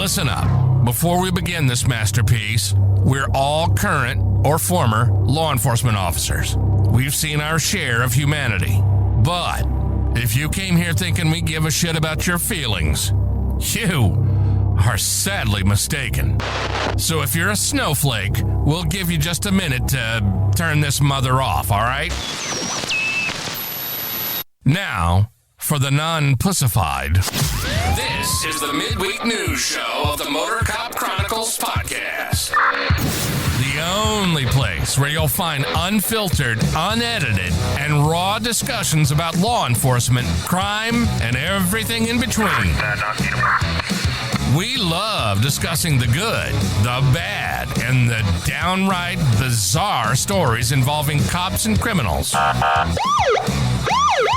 Listen up. Before we begin this masterpiece, we're all current or former law enforcement officers. We've seen our share of humanity. But if you came here thinking we give a shit about your feelings, you are sadly mistaken. So if you're a snowflake, we'll give you just a minute to turn this mother off, all right? Now, for the non-pussified. This is the midweek news show of the Motor Cop Chronicles podcast. The only place where you'll find unfiltered, unedited, and raw discussions about law enforcement, crime, and everything in between. We love discussing the good, the bad, and the downright bizarre stories involving cops and criminals.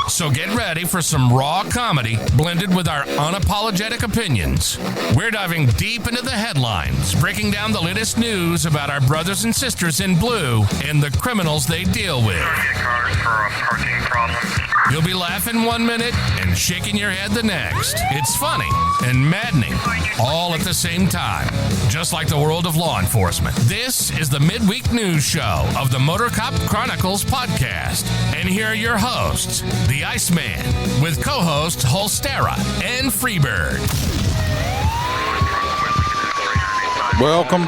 So get ready for some raw comedy blended with our unapologetic opinions. We're diving deep into the headlines, breaking down the latest news about our brothers and sisters in blue and the criminals they deal with. You'll be laughing 1 minute and shaking your head the next. It's funny and maddening all at the same time, just like the world of law enforcement. This is the midweek news show of the Motor Cop Chronicles podcast. And here are your hosts, the Iceman, with co-hosts Holstera and Freebird. Welcome.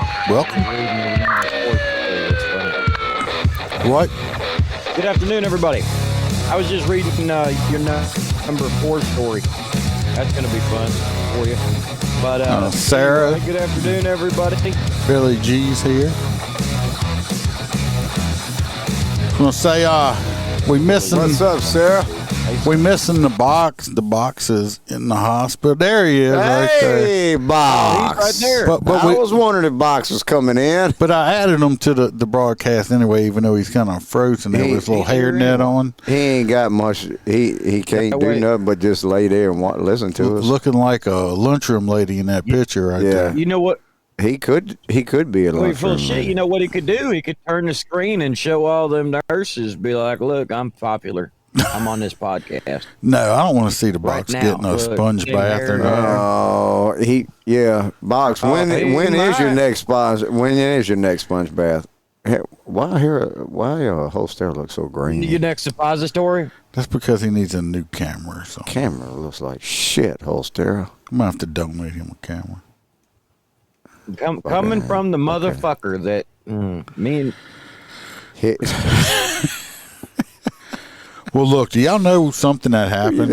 What? Good afternoon, everybody. I was just reading your number 4 story. That's going to be fun for you. But Sarah. Good afternoon, everybody. Billy G's here. I'm going to say, we missing. What's up, Sarah? We missing the box. The box is in the hospital. There he is, right there. Hey, Box. Right there. But I was wondering if Box was coming in. But I added him to the broadcast anyway, even though he's kind of frozen. There with his little hairnet on. He ain't got much. He can't do nothing but just lay there and listen to us. Looking like a lunchroom lady in that picture right there. You know what? He could be a Full of shit. lady. You know what he could do? He could turn the screen and show all them nurses, be like, look, I'm popular. I'm on this podcast. No, I don't want to see the box Right now, getting a sponge bath or nothing. Oh, Box. When is your next sponge? When is your next sponge bath? Hey, why Holster look so green? Your next suppository? That's because he needs a new camera or something. Camera looks like shit, Holster. I'm going to have to donate him a camera. Coming from the motherfucker that me and... Well, look, do y'all know something that happened?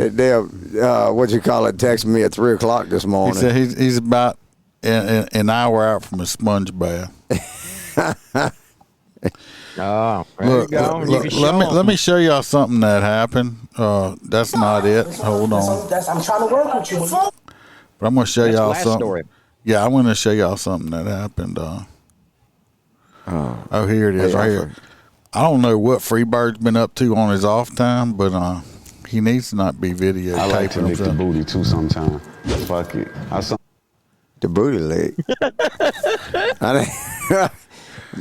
What you call it, texted me at 3 o'clock this morning. He said he's about an hour out from a sponge bath. Oh, there you go. Let me show y'all something that happened. That's not it. Hold on. I'm trying to work with you. But I'm going to show y'all something. Story. Yeah, I'm going to show y'all something that happened. Here it is, right here. I don't know what Freebird's been up to on his off time, but he needs to not be videotaping. I like to lick the booty too sometimes. Fuck it. The booty leg. I'm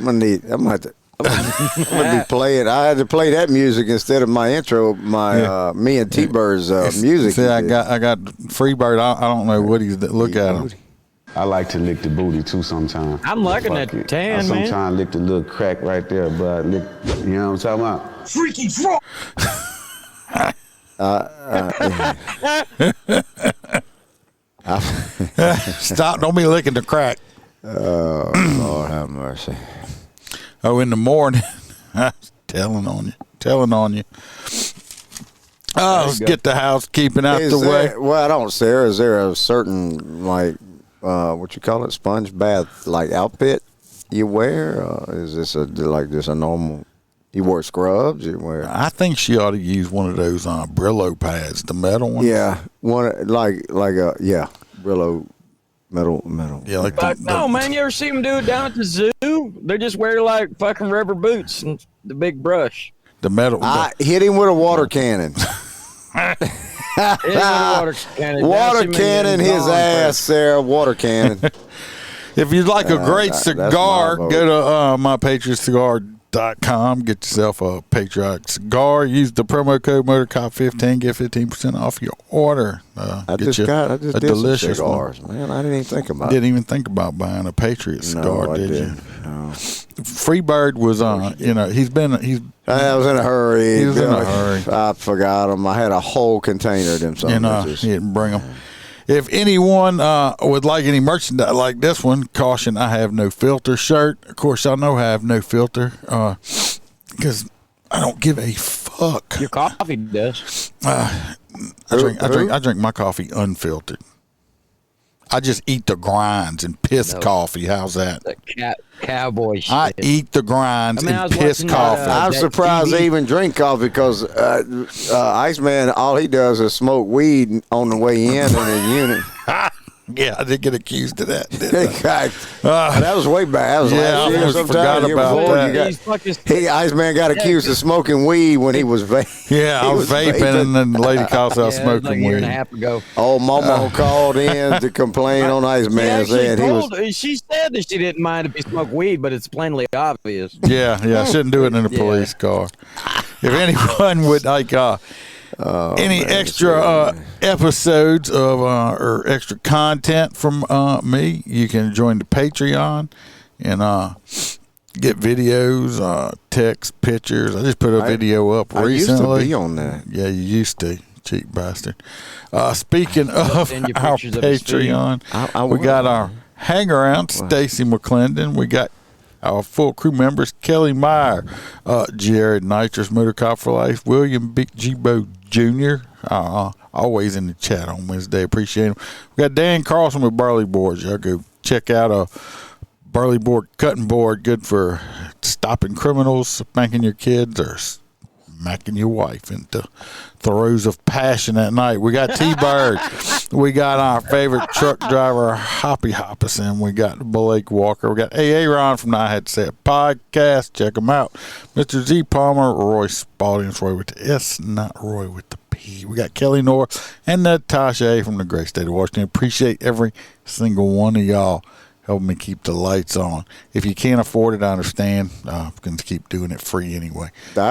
gonna be playing. I had to play that music instead of my intro. Me and T-Bird's music. See, I got Freebird. I don't know what he's. Look at him. I like to lick the booty too sometimes. I'm liking that tan, I man. sometimes lick the little crack right there, but I lick, you know what I'm talking about? Freaky drunk. Stop! Don't be licking the crack. Oh, Lord have mercy. Oh, in the morning, telling on you. Oh, let's get the housekeeping out the way. Well, I don't, Sarah. Is there a certain what you call it, sponge bath outfit you wear? Is this a normal? You wear scrubs? You wear? I think she ought to use one of those Brillo pads, the metal ones. Yeah, Brillo metal. Yeah, no, man. You ever see them do it down at the zoo? They just wear like fucking rubber boots and the big brush. The metal. I hit him with a water cannon. Water cannon his ass, Sarah. Water cannon. If you'd like a great cigar, go to my Patriot Cigar Pateron.com. Get yourself a patriotic cigar. Use the promo code MotorCop15. Get 15% off your order. I just did some cigars, man. I didn't even think about it. Didn't even think about buying a Patriot cigar, did you? No. Freebird was on. You know, I was in a hurry. He was in a hurry. I forgot them. I had a whole container of them. You know, he didn't bring them. If anyone would like any merchandise like this one, caution, I have no filter shirt. Of course, y'all know I have no filter because I don't give a fuck. Your coffee does. I drink my coffee unfiltered. I just eat the grinds and piss coffee. How's that? The cowboy shit. I eat the grinds and piss watching coffee. I'm surprised they even drink coffee because Iceman, all he does is smoke weed on the way in his unit. Yeah, I did get accused of that. That was way back. That was last year almost forgot about that. Iceman got accused of smoking weed when he was vaping. Yeah, I was vaping, and then the lady calls out smoking like a weed. year and a half ago. Oh, Mama called in to complain on Iceman, saying she said that she didn't mind if he smoked weed, but it's plainly obvious. Yeah, I shouldn't do it in a police car. If anyone would like any extra episodes of or extra content from me, you can join the Patreon and get videos, text, pictures. I just put a video up recently. I used to be on that. Yeah, you used to, cheap bastard. Speaking of our Patreon, we got our hang-around, Stacy McClendon. We got our full crew members, Kelly Meyer, Jared Nitrous, Motor Cop for Life, William Big G-Bo Jr., always in the chat on Wednesday. Appreciate him. We got Dan Carlson with Burley Boards. Y'all go check out a Burley Board cutting board, good for stopping criminals, spanking your kids, or smacking your wife into throes of passion at night. We got T-Bird. We got our favorite truck driver, Hoppy Hoppison. We got Blake Walker. We got A.A. Ron from I Had Said Podcast. Check them out. Mr. Z Palmer, Roy Spalding. It's Roy with the S, not Roy with the P. We got Kelly Nora and Natasha A. from the great state of Washington. Appreciate every single one of y'all helping me keep the lights on. If you can't afford it, I understand. I'm going to keep doing it free anyway. You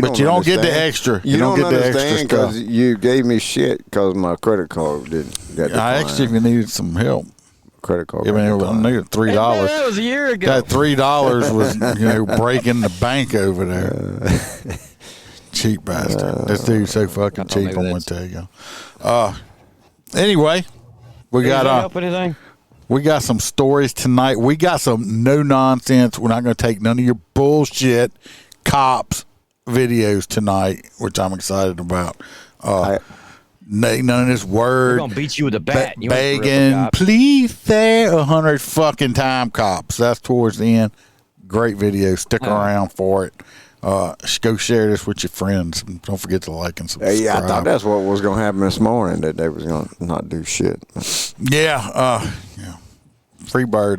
don't get the extra. You don't get the extra because you gave me shit because my credit card didn't get declined. I actually needed some help. Credit card. I needed $3. That was a year ago. That $3 was breaking the bank over there. Cheap bastard. This dude's so fucking cheap. I'm going to tell you. Anyway, we got anything? We got some stories tonight. We got some no nonsense. We're not going to take none of your bullshit cops videos tonight, which I'm excited about. None of this word. We're going to beat you with a bat. Begging, please say 100 fucking time, cops. That's towards the end. Great video. Stick around for it. Go share this with your friends. Don't forget to like and subscribe. Yeah, I thought that's what was going to happen this morning, that they was going to not do shit. Yeah. Freebird.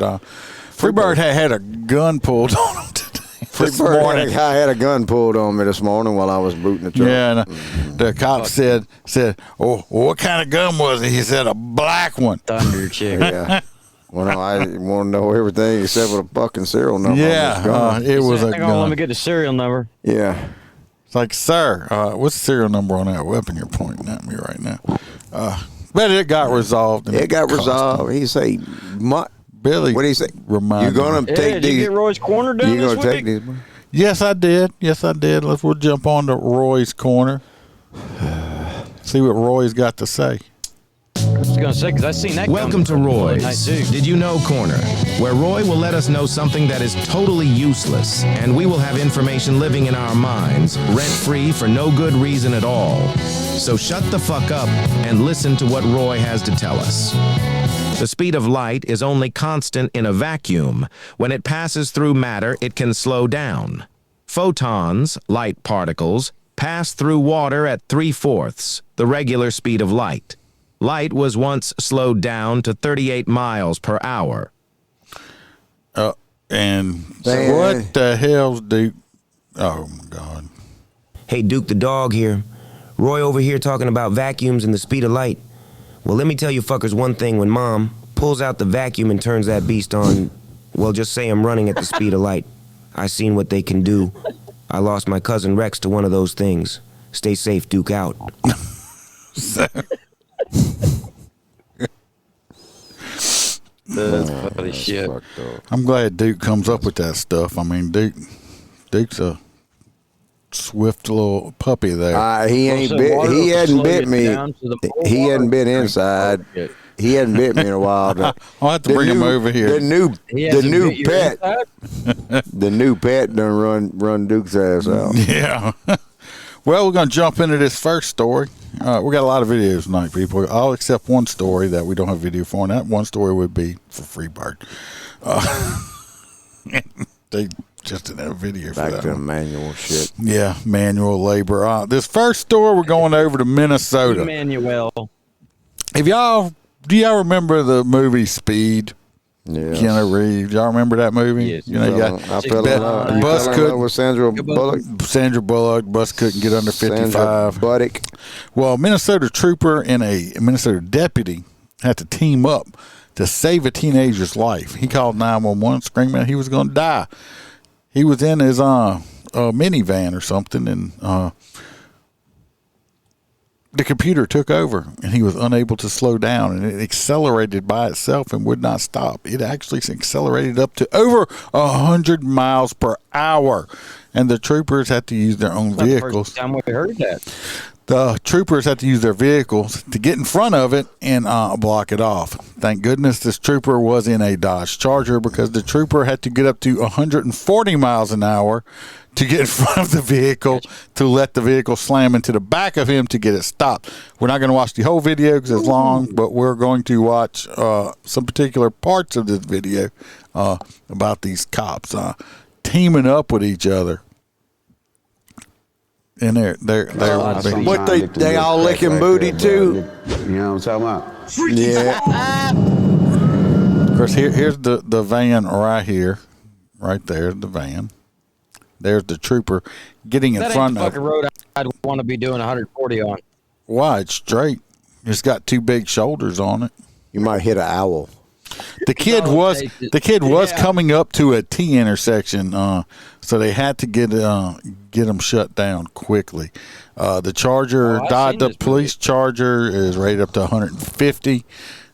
Freebird had a gun pulled on him today. I had a gun pulled on me this morning while I was booting the truck. Yeah, and the cop said, "Oh, what kind of gun was it?" He said, "A black one." Thunder chick. Yeah. Well, no, I want to know everything except for the fucking serial number. Yeah, it was a gun. Let me get the serial number. Yeah. It's like, sir, what's the serial number on that weapon you're pointing at me right now? But it got resolved. It got resolved. He say, Billy, what did he say? You're going to take did these. You get Roy's Corner done You this going to take week? these? Yes, I did. We'll jump on to Roy's Corner. See what Roy's got to say. I was going to say, because I seen that. Welcome to Roy's Did You Know Corner, where Roy will let us know something that is totally useless, and we will have information living in our minds, rent-free for no good reason at all. So shut the fuck up and listen to what Roy has to tell us. The speed of light is only constant in a vacuum. When it passes through matter, it can slow down. Photons, light particles, pass through water at 3/4, the regular speed of light. Light was once slowed down to 38 miles per hour. And what the hell's Duke? Oh, my God. Hey, Duke the dog here. Roy over here talking about vacuums and the speed of light. Well, let me tell you fuckers one thing. When Mom pulls out the vacuum and turns that beast on, well, just say I'm running at the speed of light. I seen what they can do. I lost my cousin Rex to one of those things. Stay safe, Duke out. That's funny shit. I'm glad Duke comes up with that stuff. I mean, Duke's a swift little puppy there. He ain't bit. He hadn't bit me. He hadn't been inside. He hadn't bit me in a while. I'll have to bring him over here. The new pet. The new pet done run Duke's ass out. Yeah. Well, we're going to jump into this first story. We got a lot of videos tonight, people. All except one story that we don't have video for, and that one story would be for Freebird. They just didn't have a video for that. Back to the manual shit. Yeah, manual labor. This first story, we're going over to Minnesota. Emmanuel. Do y'all remember the movie Speed? Yes. Keanu Reeves. Y'all remember that movie? Yes. You know, you got I fell in love. Bus couldn't with Sandra Bullock. Sandra Bullock. Bus couldn't get under 55. Sandra Bullock. Well, a Minnesota trooper and a Minnesota deputy had to team up to save a teenager's life. He called 911 screaming that he was going to die. He was in his minivan or something, and the computer took over, and he was unable to slow down, and it accelerated by itself and would not stop. It actually accelerated up to over 100 miles per hour, and the troopers had to use their own vehicles. First time we heard that. The troopers had to use their vehicles to get in front of it and block it off. Thank goodness this trooper was in a Dodge Charger, because the trooper had to get up to 140 miles an hour to get in front of the vehicle to let the vehicle slam into the back of him to get it stopped. We're not going to watch the whole video because it's long, but we're going to watch some particular parts of this video about these cops teaming up with each other. And What they all licking booty too? You know what I'm talking about? Yeah. Of course, here's the van right here. Right there, the van. There's the trooper getting in front of. That ain't the fucking road I'd want to be doing 140 on. Why? It's straight. It's got two big shoulders on it. You might hit an owl. The kid was coming up to a T intersection, so they had to get him shut down quickly. The Charger the police Charger is rated up to 150.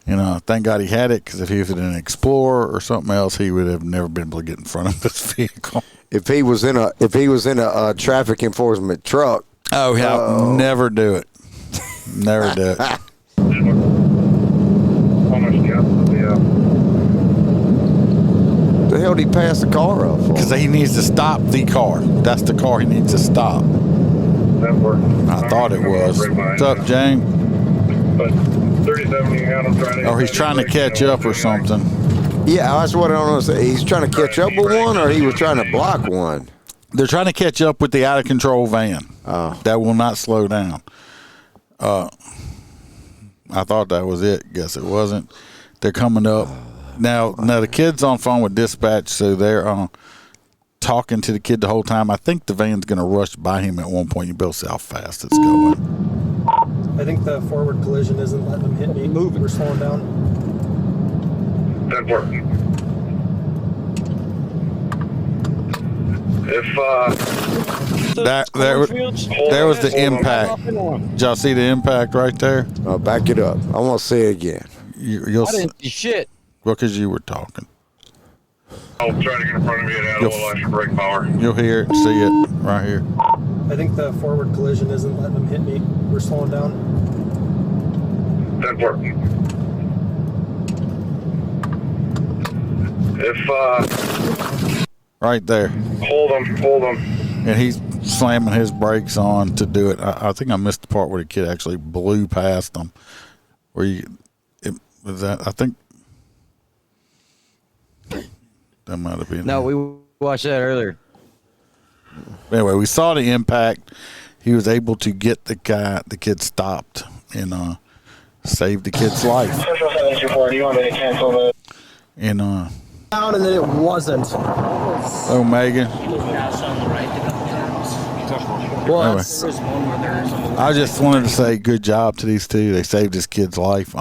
Thank God he had it, because if he was in an Explorer or something else, he would have never been able to get in front of this vehicle. If he was in a traffic enforcement truck. Oh yeah, never do it. Never do it. The hell did he pass the car up for? Because he needs to stop the car. That's the car he needs to stop. I thought it was. What's up, James? Or he's trying to catch up or something. Yeah, that's what I don't understand. He's trying to catch up with one, or he was trying to block one? They're trying to catch up with the out-of-control van. That will not slow down. I thought that was it. Guess it wasn't. They're coming up. Now the kid's on phone with dispatch, so they're talking to the kid the whole time. I think the van's going to rush by him at one point. You better see how fast it's going. I think the forward collision isn't letting them hit me. We're slowing down. That worked. There was the impact. Did y'all see the impact right there? Back it up. I want to say it again. You'll I didn't see shit. Well, because you were talking. I'll try to get in front of me and add a little extra brake power. You'll hear it and see it right here. I think the forward collision isn't letting them hit me. We're slowing down. That worked. Right there. Hold him. And he's slamming his brakes on to do it. I think I missed the part where the kid actually blew past them. I think that might have been. No, we watched that earlier. Anyway, we saw the impact. He was able to get the kid stopped and save the kid's life. And Down and then it wasn't. oh, Megan. Anyway, I just wanted to say good job to these two. They saved this kid's life.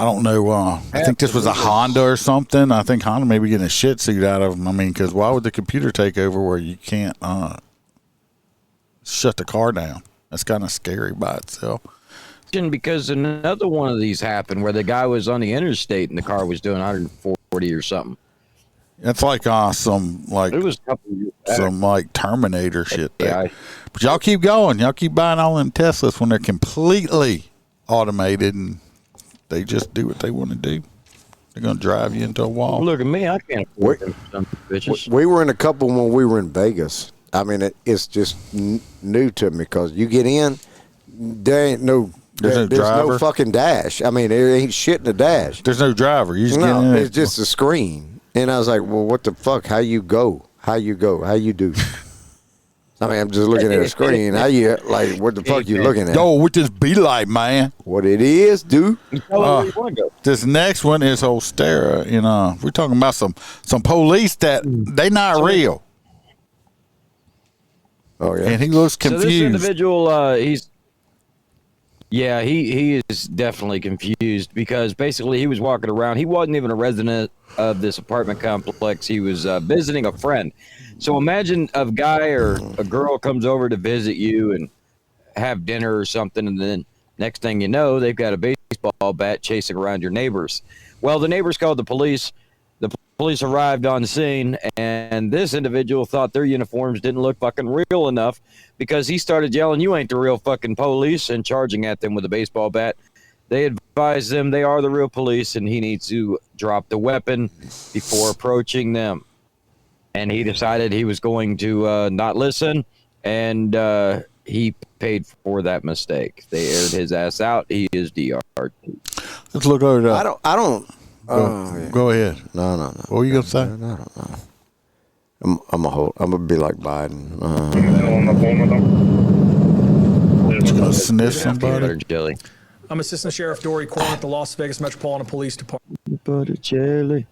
I don't know. I think this was a Honda or something. I think Honda may be getting a shit suit out of them. I mean, because why would the computer take over where you can't shut the car down? That's kind of scary by itself. Because another one of these happened where the guy was on the interstate and the car was doing 140 or something. That's like some like it was a couple years back. Some like Terminator shit there. But y'all keep going. Y'all keep buying all them Teslas when they're completely automated and they just do what they want to do. They're gonna drive you into a wall. Look at me, I can't afford them some bitches. We were in a couple when we were in Vegas. I mean, it's just new to me because you get in, there ain't no. There's no fucking dash. I mean, there ain't shit in the dash. There's no driver. You just get in it's just a screen. And I was like, well, what the fuck? How you go? How you do? I mean, I'm just looking at a screen. How you, like, what the fuck you looking at? Yo, what this be like, man? What it is, dude? This next one is Ostera. You know, we're talking about some police that they not real. Oh, yeah. And he looks confused. So this individual, he is definitely confused because basically he was walking around. He wasn't even a resident of this apartment complex. He was visiting a friend. So imagine a guy or a girl comes over to visit you and have dinner or something, and then next thing you know, they've got a baseball bat chasing around your neighbors. Well, the neighbors called the police. The police arrived on scene, and this individual thought their uniforms didn't look fucking real enough because he started yelling, "You ain't the real fucking police," and charging at them with a baseball bat. They advised them they are the real police, and he needs to drop the weapon before approaching them. And he decided he was going to not listen, and he paid for that mistake. They aired his ass out. He is DR'd. Let's look over that. I don't. Go ahead. No. What were you gonna say? I don't know. I'm gonna be like Biden. Just gonna sniff somebody. Jelly. I'm Assistant Sheriff Dory Corn at the Las Vegas Metropolitan Police Department. Butter jelly.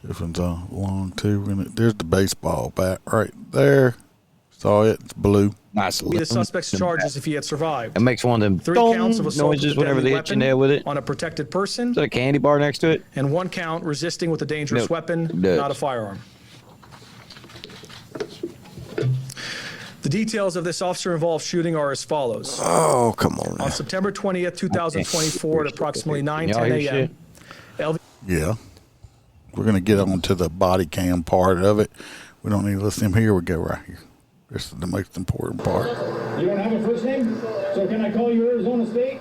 This one's long too. There's the baseball bat right there. Saw it. It's blue. Nice. The suspect's charges if he had survived. It makes one of them 3 counts of assault noises with a whenever deadly they hit your weapon nail with it. on a protected person. Is that a candy bar next to it? And 1 count resisting with a dangerous weapon, not a firearm. The details of this officer-involved shooting are as follows. Oh, come on. On September 20th, 2024 at approximately 9:10 a.m. Yeah. We're going to get on to the body cam part of it. We don't need to listen to him. Here we go right here. This is the most important part. You don't have a first name? So can I call you Arizona State?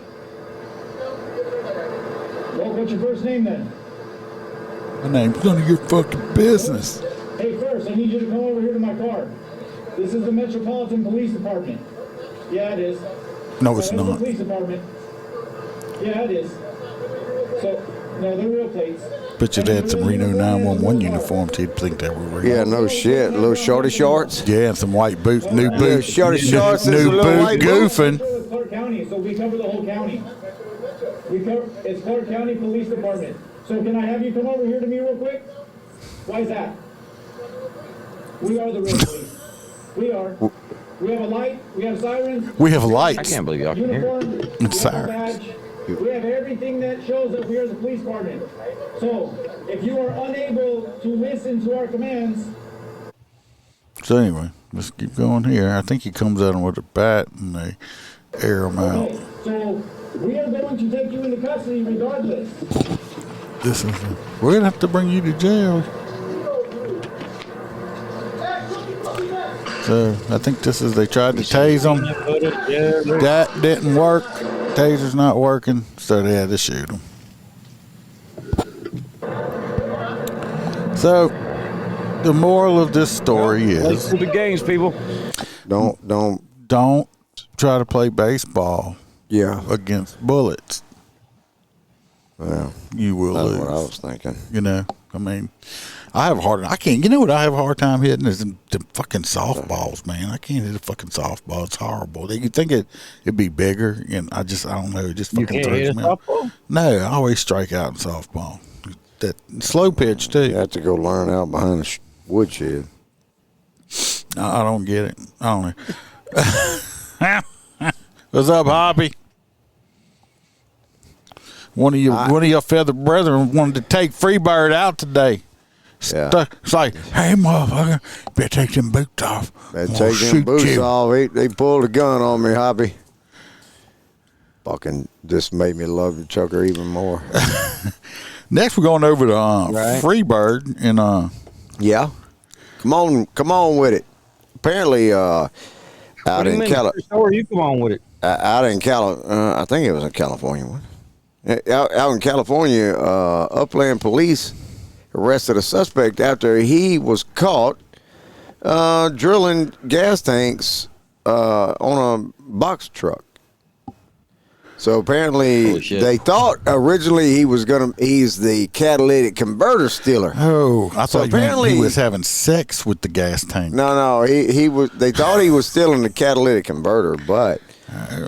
Well, what's your first name then? My name's none of your fucking business. Hey, first, I need you to come over here to my car. This is the Metropolitan Police Department. Yeah, it is. No, it's not. The police department. Yeah, it is. So, no, they're real plates. Bet you they had some Reno 911 uniforms. You'd think they were real. Yeah, no shit. Little shorty shorts. Yeah, and some white boots. New boots. Shorty shorts. New boot goofing. It's Clark County, so we cover the whole county. It's Clark County Police Department. So can I have you come over here to me real quick? Why is that? We are the real police. We are. We have a light. We have sirens. We have lights. I can't believe y'all can hear. And sirens. We have everything that shows that we are the police department. So, if you are unable to listen to our commands... So anyway, let's keep going here. I think he comes at him with a bat and they air him out. Okay, so we are going to take you into custody regardless. We're going to have to bring you to jail. So I think they tried to tase him. That didn't work. Taser's not working, so they had to shoot him. So the moral of this story is the games, people. Don't try to play baseball against bullets. Well, you will lose. That's what I was thinking. You know, I mean, I have a hard. I can't. You know what I have a hard time hitting is the fucking softballs, man. I can't hit a fucking softball. It's horrible. You think it'd be bigger, and I don't know. It just fucking throws me off. No, I always strike out in softball. That slow pitch too. You have to go learn out behind the woodshed. I don't get it. I don't know. What's up, Hoppy? one of your feathered brethren wanted to take Freebird out today. Yeah. It's like, hey, motherfucker, better take them boots off. Better take them boots off. They pulled a gun on me, Hobby. Fucking just made me love the trucker even more. Next, we're going over to Freebird and yeah, come on with it. Apparently, out in California. You come on with it. Out in I think it was in California. Out in California, Upland Police arrested a suspect after he was caught drilling gas tanks on a box truck. So apparently they thought originally he's the catalytic converter stealer. Oh, I thought apparently he was having sex with the gas tank. No, he was. They thought he was stealing the catalytic converter, but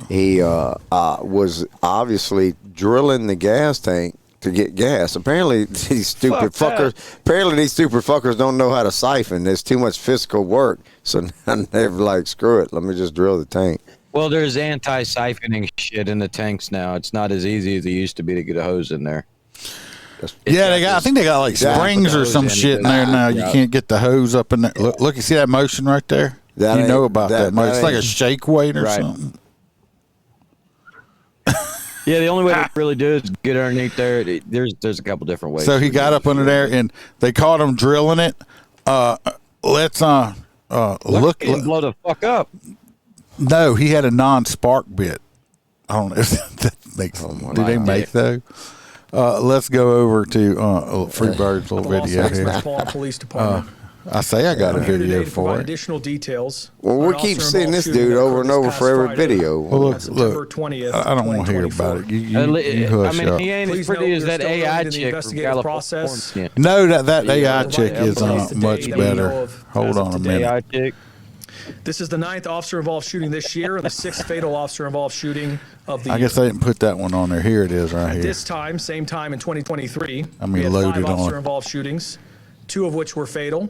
he was obviously drilling the gas tank to get gas. Apparently these stupid fuckers don't know how to siphon. There's too much physical work, so they're like, screw it, let me just drill the tank. Well, there's anti-siphoning shit in the tanks now. It's not as easy as it used to be to get a hose in there. I think they got like springs or some shit in there now. You can't get the hose up in there. Look, you see that motion right there? You know about that motion. It's like a shake weight or something. Yeah, the only way to really do it is get underneath there. There's a couple different ways. So he got up under there, and they caught him drilling it. Let's look. Blow the fuck up. No, he had a non-spark bit. I don't know if that makes. Do they make though? Let's go over to Freebird's little video here. Police Department. I say I got a video for it. Additional details. Well, we keep seeing this dude over and over for every video. Well, look, I don't want to hear about it. You hush up. He ain't as pretty as that AI chick from California. No, that AI chick is much better. Hold on a minute. This is the 9th officer-involved shooting this year and the 6th fatal officer-involved shooting of the year. I guess they didn't put that one on there. Here it is right here. This time, same time in 2023, we had 5 officer-involved shootings, 2 of which were fatal.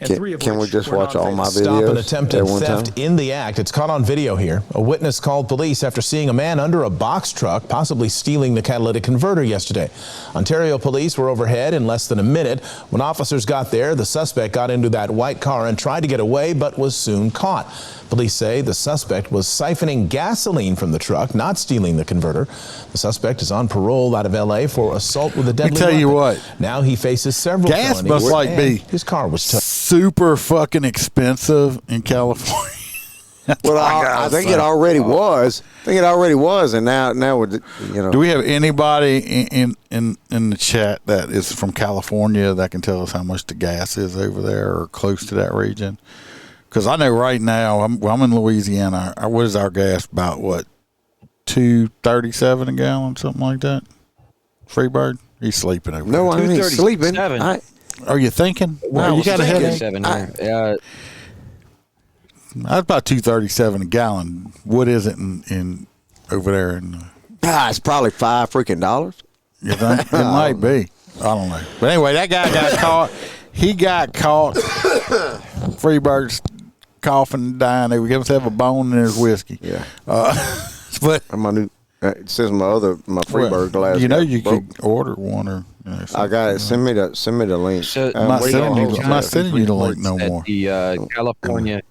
Can we just watch all my videos? Stop an attempted theft in the act. It's caught on video here. A witness called police after seeing a man under a box truck possibly stealing the catalytic converter yesterday. Ontario police were overhead in less than a minute. When officers got there, the suspect got into that white car and tried to get away, but was soon caught. Police say the suspect was siphoning gasoline from the truck, not stealing the converter. The suspect is on parole out of L.A. for assault with a deadly weapon. Let me tell you what. Now he faces several gas felonies. must be his car was super fucking expensive in California. Well, I think it already was. And now with Do we have anybody in the chat that is from California that can tell us how much the gas is over there or close to that region? Because I know right now, I'm in Louisiana. What is our gas about? What, $2.37 a gallon, something like that? Freebird, he's sleeping over there. No, I ain't sleeping. Are you thinking? Well, you got a headache. Here. That's about $2.37 a gallon. What is it in over there? It's probably $5 You think it might be? I don't know. But anyway, that guy got caught. He got caught. Freebird's coughing and dying. They would give himself a bone in his whiskey. Yeah. But it says my Freebird glass. You know, you could order one or. I got it. Send me the link. So, I'm not sending you the link no more. The California.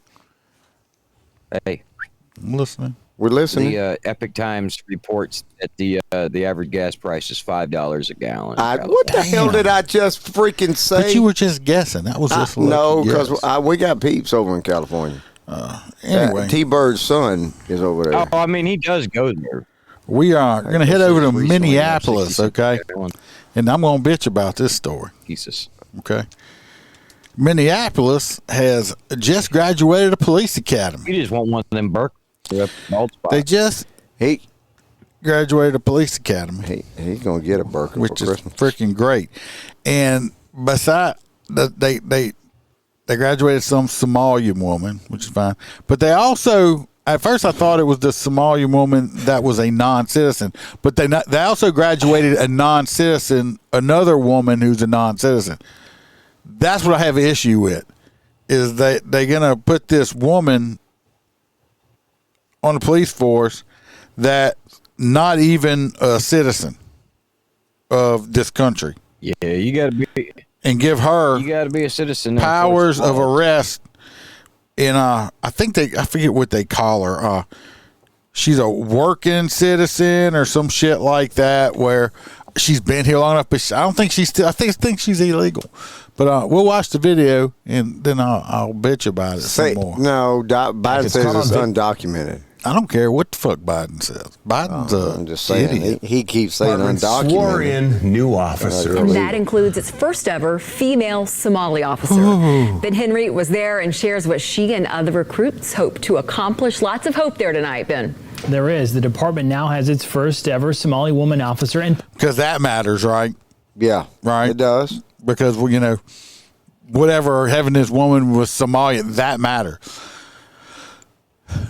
Hey, I'm listening. We're listening. The Epic Times reports that the average gas price is $5 a gallon. What the hell did I just freaking say? But you were just guessing. That was just no, because we got peeps over in California. Anyway, T-Bird's son is over there. Oh, I mean, he does go there. We are going to head over to Minneapolis, okay? And I'm going to bitch about this story. Jesus. Okay. Minneapolis has just graduated a police academy. You just want one of them Burke. They just graduated a police academy. He's going to get a Burke for Christmas. Which is freaking great. And beside they graduated some Somalian woman, which is fine. But they also, at first I thought it was the Somalian woman that was a non-citizen. But they also graduated a non-citizen, another woman who's a non-citizen. That's what I have an issue with, is they're going to put this woman on the police force that's not even a citizen. of this country. Yeah, you got to be. And give her. You got to be a citizen. Powers of arrest. In I forget what they call her. She's a working citizen or some shit like that, where she's been here long enough, but I don't think she's still. I think she's illegal. But we'll watch the video and then I'll bitch about it some more. No, Biden says it's undocumented. I don't care what the fuck Biden says. Biden's I'm just saying. He keeps saying undocumented. Swore in new officer. And that includes its first ever female Somali officer. Ben Henry was there and shares what she and other recruits hope to accomplish. Lots of hope there tonight, Ben. There is. The department now has its first ever Somali woman officer. Because that matters, right? Yeah. Right? It does. Because, whatever, having this woman was Somalian, that matters.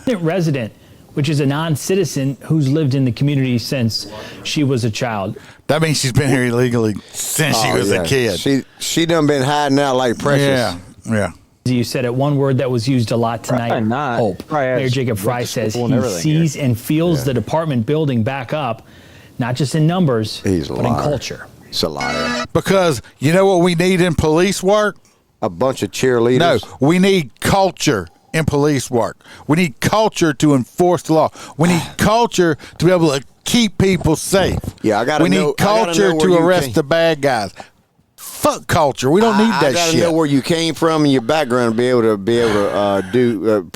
Resident, which is a non-citizen who's lived in the community since she was a child. That means she's been here illegally since she was a kid. She done been hiding out like Precious. Yeah. You said it. One word that was used a lot tonight. Probably not. Hope. Mayor Jacob Fry says he sees and feels the department building back up, not just in numbers, but in culture. He's a liar. Because you know what we need in police work? A bunch of cheerleaders. No, we need culture in police work. We need culture to enforce the law. We need culture to be able to keep people safe. Yeah, I got to know. We need culture to arrest the bad guys. Fuck culture. We don't need that shit. I got to know where you came from and your background to be able to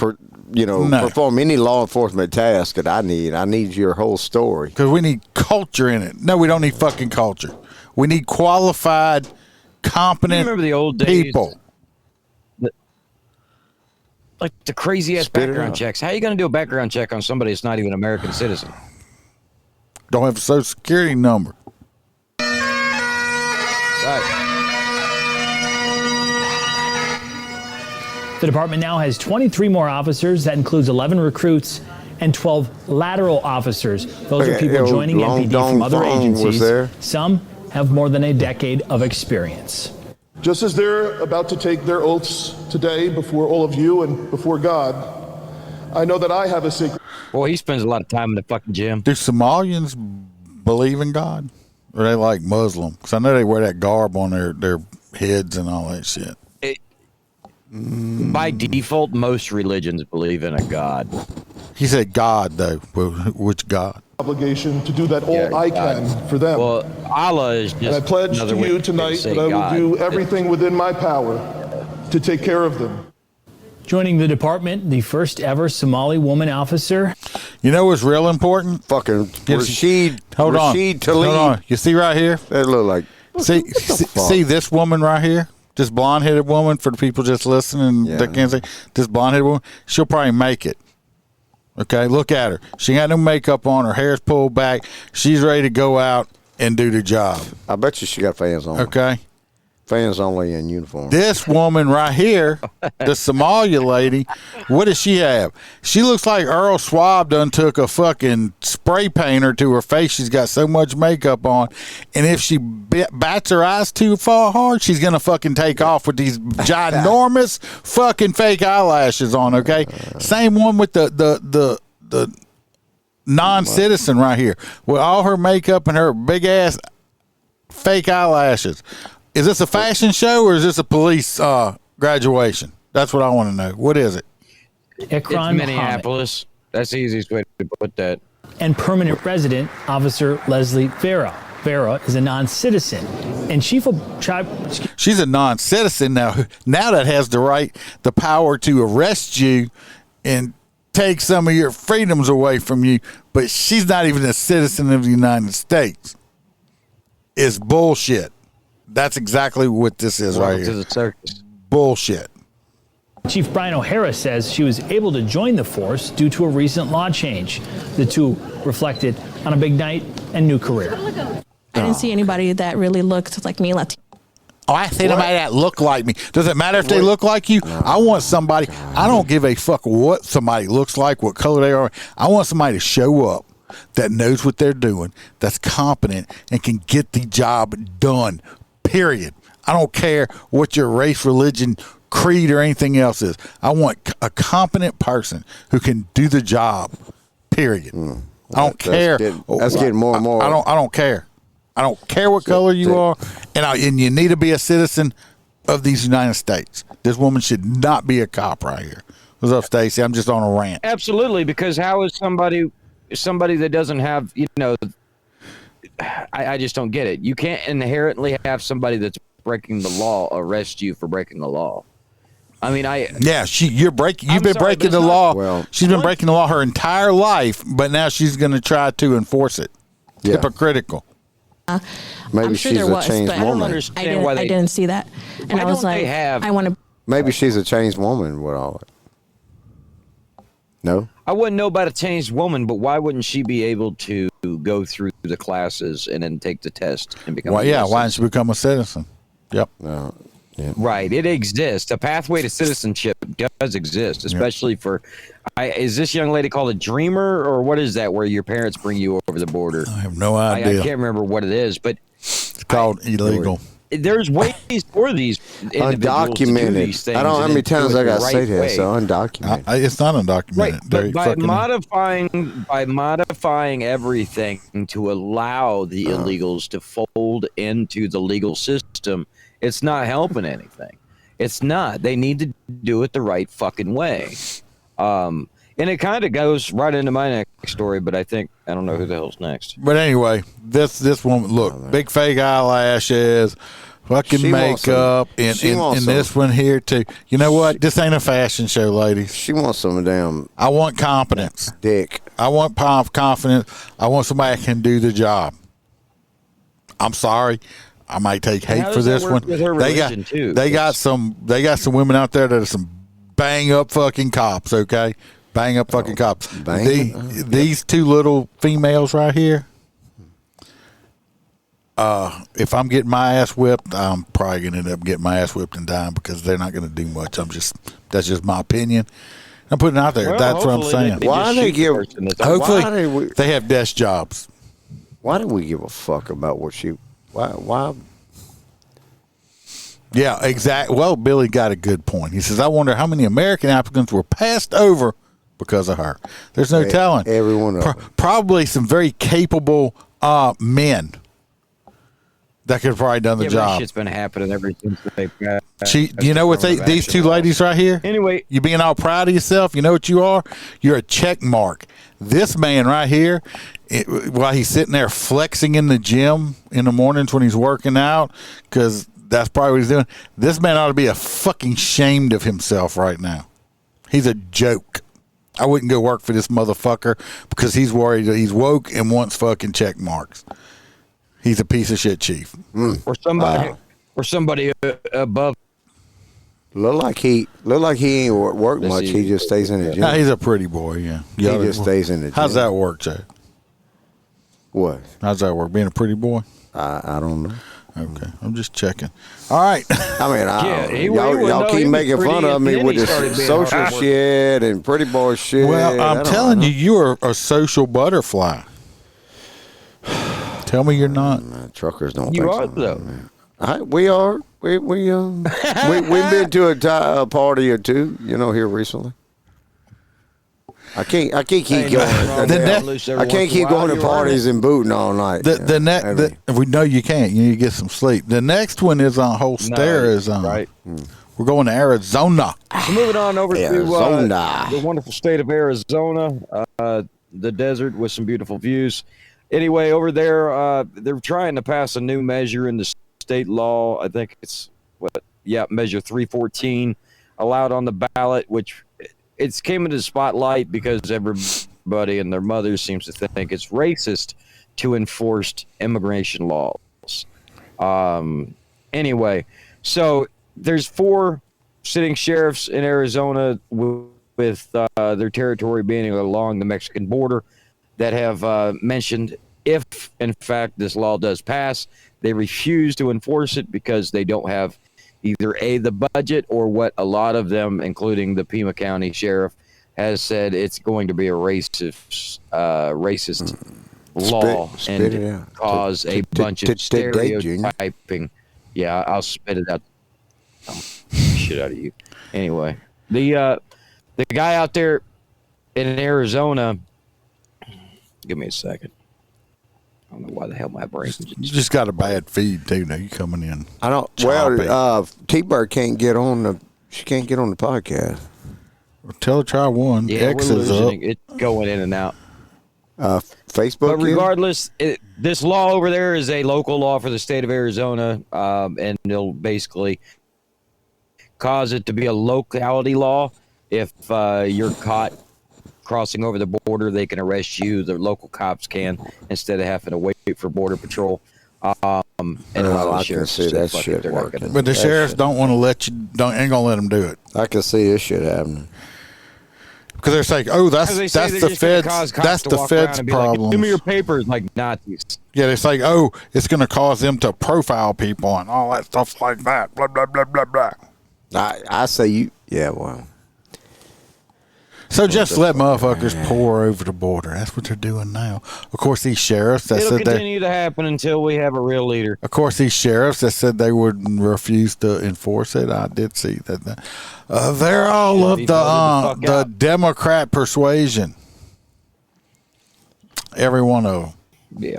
perform any law enforcement task that I need. I need your whole story. Because we need culture in it. No, we don't need fucking culture. We need qualified, competent remember the old days? people. Like the crazy ass background checks. How are you going to do a background check on somebody that's not even an American citizen? Don't have a social security number. Right. The department now has 23 more officers. That includes 11 recruits and 12 lateral officers. Those are people joining MPD from other agencies. Some have more than a decade of experience. Just as they're about to take their oaths today before all of you and before God, I know that I have a secret. Boy, he spends a lot of time in the fucking gym. Do Somalians believe in God? Or are they like Muslim? Because I know they wear that garb on their heads and all that shit. By default, most religions believe in a God. He said God, though. Which God? Obligation to do that all I can for them. Well, Allah is just. And I pledge to you tonight that I will do everything within my power to take care of them. Joining the department, the first ever Somali woman officer. You know what's real important? Fucking Rashid. Hold on. Talib. Hold on. You see right here? That look like. See this woman right here? This blonde-headed woman, for the people just listening that can't see, this blonde-headed woman, she'll probably make it. Okay, look at her. She ain't got no makeup on. Her hair's pulled back. She's ready to go out and do the job. I bet you she got fans on. Okay. Fans only in uniform. This woman right here, the Somalia lady, what does she have? She looks like Earl Schwab done took a fucking spray painter to her face. She's got so much makeup on. And if she bats her eyes too far hard, she's going to fucking take off with these ginormous fucking fake eyelashes on, okay? Same one with the non-citizen right here. With all her makeup and her big-ass fake eyelashes. Is this a fashion show or is this a police graduation? That's what I want to know. What is it? It's Minneapolis. That's the easiest way to put that. And permanent resident Officer Leslie Vera. Vera is a non-citizen and chief of She's a non-citizen now that has the power to arrest you and take some of your freedoms away from you, but she's not even a citizen of the United States. It's bullshit. That's exactly what this is right here. To the circus. Bullshit. Chief Brian O'Hara says she was able to join the force due to a recent law change. The two reflected on a big night and new career. I didn't see anybody that really looked like me. Latino. Oh, I see somebody that look like me. Does it matter if they look like you? No. I want somebody. I don't give a fuck what somebody looks like, what color they are. I want somebody to show up that knows what they're doing, that's competent, and can get the job done. Period. I don't care what your race, religion, creed, or anything else is. I want a competent person who can do the job. Period. I don't care. That's getting more and more. I don't care. I don't care what color you are, and you need to be a citizen of these United States. This woman should not be a cop right here. What's up, Stacey? I'm just on a rant. Absolutely, because how is somebody that doesn't have, I just don't get it. You can't inherently have somebody that's breaking the law arrest you for breaking the law. I mean, you've been breaking the law. Well, she's been breaking the law her entire life, but now she's going to try to enforce it. Yeah. Hypocritical. Maybe I'm sure she's there was, a changed but woman. I didn't see that, and I was like, I want to. Maybe she's a changed woman with all it. No, I wouldn't know about a changed woman, but why wouldn't she be able to go through the classes and then take the test and become? Why didn't she become a citizen? Yep. Yeah. Right. It exists. A pathway to citizenship does exist, especially for. Is this young lady called a dreamer, or what is that? Where your parents bring you over the border? I have no idea. I can't remember what it is, but it's called illegal. There's ways for these individuals to do these things. I don't know how many times I got to say that. So undocumented. It's not undocumented. Right, but by modifying everything to allow the illegals to fold into the legal system, it's not helping anything. It's not. They need to do it the right fucking way. And it kind of goes right into my next story, but I don't know who the hell's next. But anyway, this woman, look, big fake eyelashes, fucking makeup, and this one here too. You know what? This ain't a fashion show, ladies. She wants some damn. I want competence. Dick. I want confidence. I want somebody that can do the job. I'm sorry. I might take hate for this one. They got some women out there that are some bang up fucking cops, okay? Bang up fucking cops. These two little females right here, if I'm getting my ass whipped, I'm probably going to end up getting my ass whipped and dying because they're not going to do much. That's just my opinion. I'm putting it out there. That's what I'm saying. Hopefully they have desk jobs. Why do we give a fuck about what she... Why? Yeah, exactly. Well, Billy got a good point. He says, I wonder how many American applicants were passed over because of her. There's no telling. Everyone. Probably some very capable men that could have probably done the job. Shit's been happening ever since they you know what these two ladies right here? Anyway. You being all proud of yourself, you know what you are? You're a check mark. This man right here, while he's sitting there flexing in the gym in the mornings when he's working out, because that's probably what he's doing. This man ought to be fucking ashamed of himself right now. He's a joke. I wouldn't go work for this motherfucker because he's worried that he's woke and wants fucking check marks. He's a piece of shit, chief. Or somebody above. Look like he ain't work much. He just stays in the gym. Nah, he's a pretty boy. Yeah, he just stays in the gym. How's that work, Jay? What? How's that work? Being a pretty boy? I don't know. Okay, I'm just checking. All right. I mean, y'all keep making fun of me with this social shit and pretty boy shit. Well, I'm telling you, you are a social butterfly. Tell me you're not. Truckers don't. You think are so. though. We are. We've been to a party or two, here recently. I can't keep going. I can't keep going to parties and booting all night. We know you can't. You need to get some sleep. The next one is on Holster. Right. We're going to Arizona. So moving on over to the wonderful state of Arizona, the desert with some beautiful views. Anyway, over there, they're trying to pass a new measure in the state law. I think it's Measure 314 allowed on the ballot, which it's came into the spotlight because everybody and their mothers seems to think it's racist to enforce immigration laws. Anyway, so there's 4 sitting sheriffs in Arizona with their territory being along the Mexican border that have mentioned if, in fact, this law does pass, they refuse to enforce it because they don't have either the budget or what a lot of them, including the Pima County Sheriff, has said it's going to be a racist law and cause a bunch of stereotyping. Yeah, I'll spit it out. Shit out of you. Anyway, the guy out there in Arizona. Give me a second. I don't know why the hell my brain. You just got a bad feed too. Now you coming in. I don't. choppy. Well, T-Bird can't get on the. She can't get on the podcast. Well, tell her try one. Yeah, X we're is losing up. it. It's going in and out. Facebook. But regardless, this law over there is a local law for the state of Arizona, and it'll basically cause it to be a locality law. If you're caught crossing over the border, they can arrest you. The local cops can, instead of having to wait for border patrol. And a lot of the sheriffs see that fuck it, shit they're not working. gonna- But the sheriffs don't want to let you. Ain't gonna let them do it. I can see this shit happening. Because they're saying, "Oh, that's As they say, they're the just gonna feds. cause cops That's to the walk around feds' and be like, problem." Give me your papers, like Nazis. Yeah, they say, "Oh, it's going to cause them to profile people and all that stuff like that." Blah blah blah blah blah. I say you. Yeah, well. So just let motherfuckers pour over the border. That's what they're doing now. Of course, these sheriffs that It'll said they. continue to happen until we have a real leader. Of course, these sheriffs that said they would refuse to enforce it. I did see that. They're all of the Democrat persuasion. Every one of them. Yeah.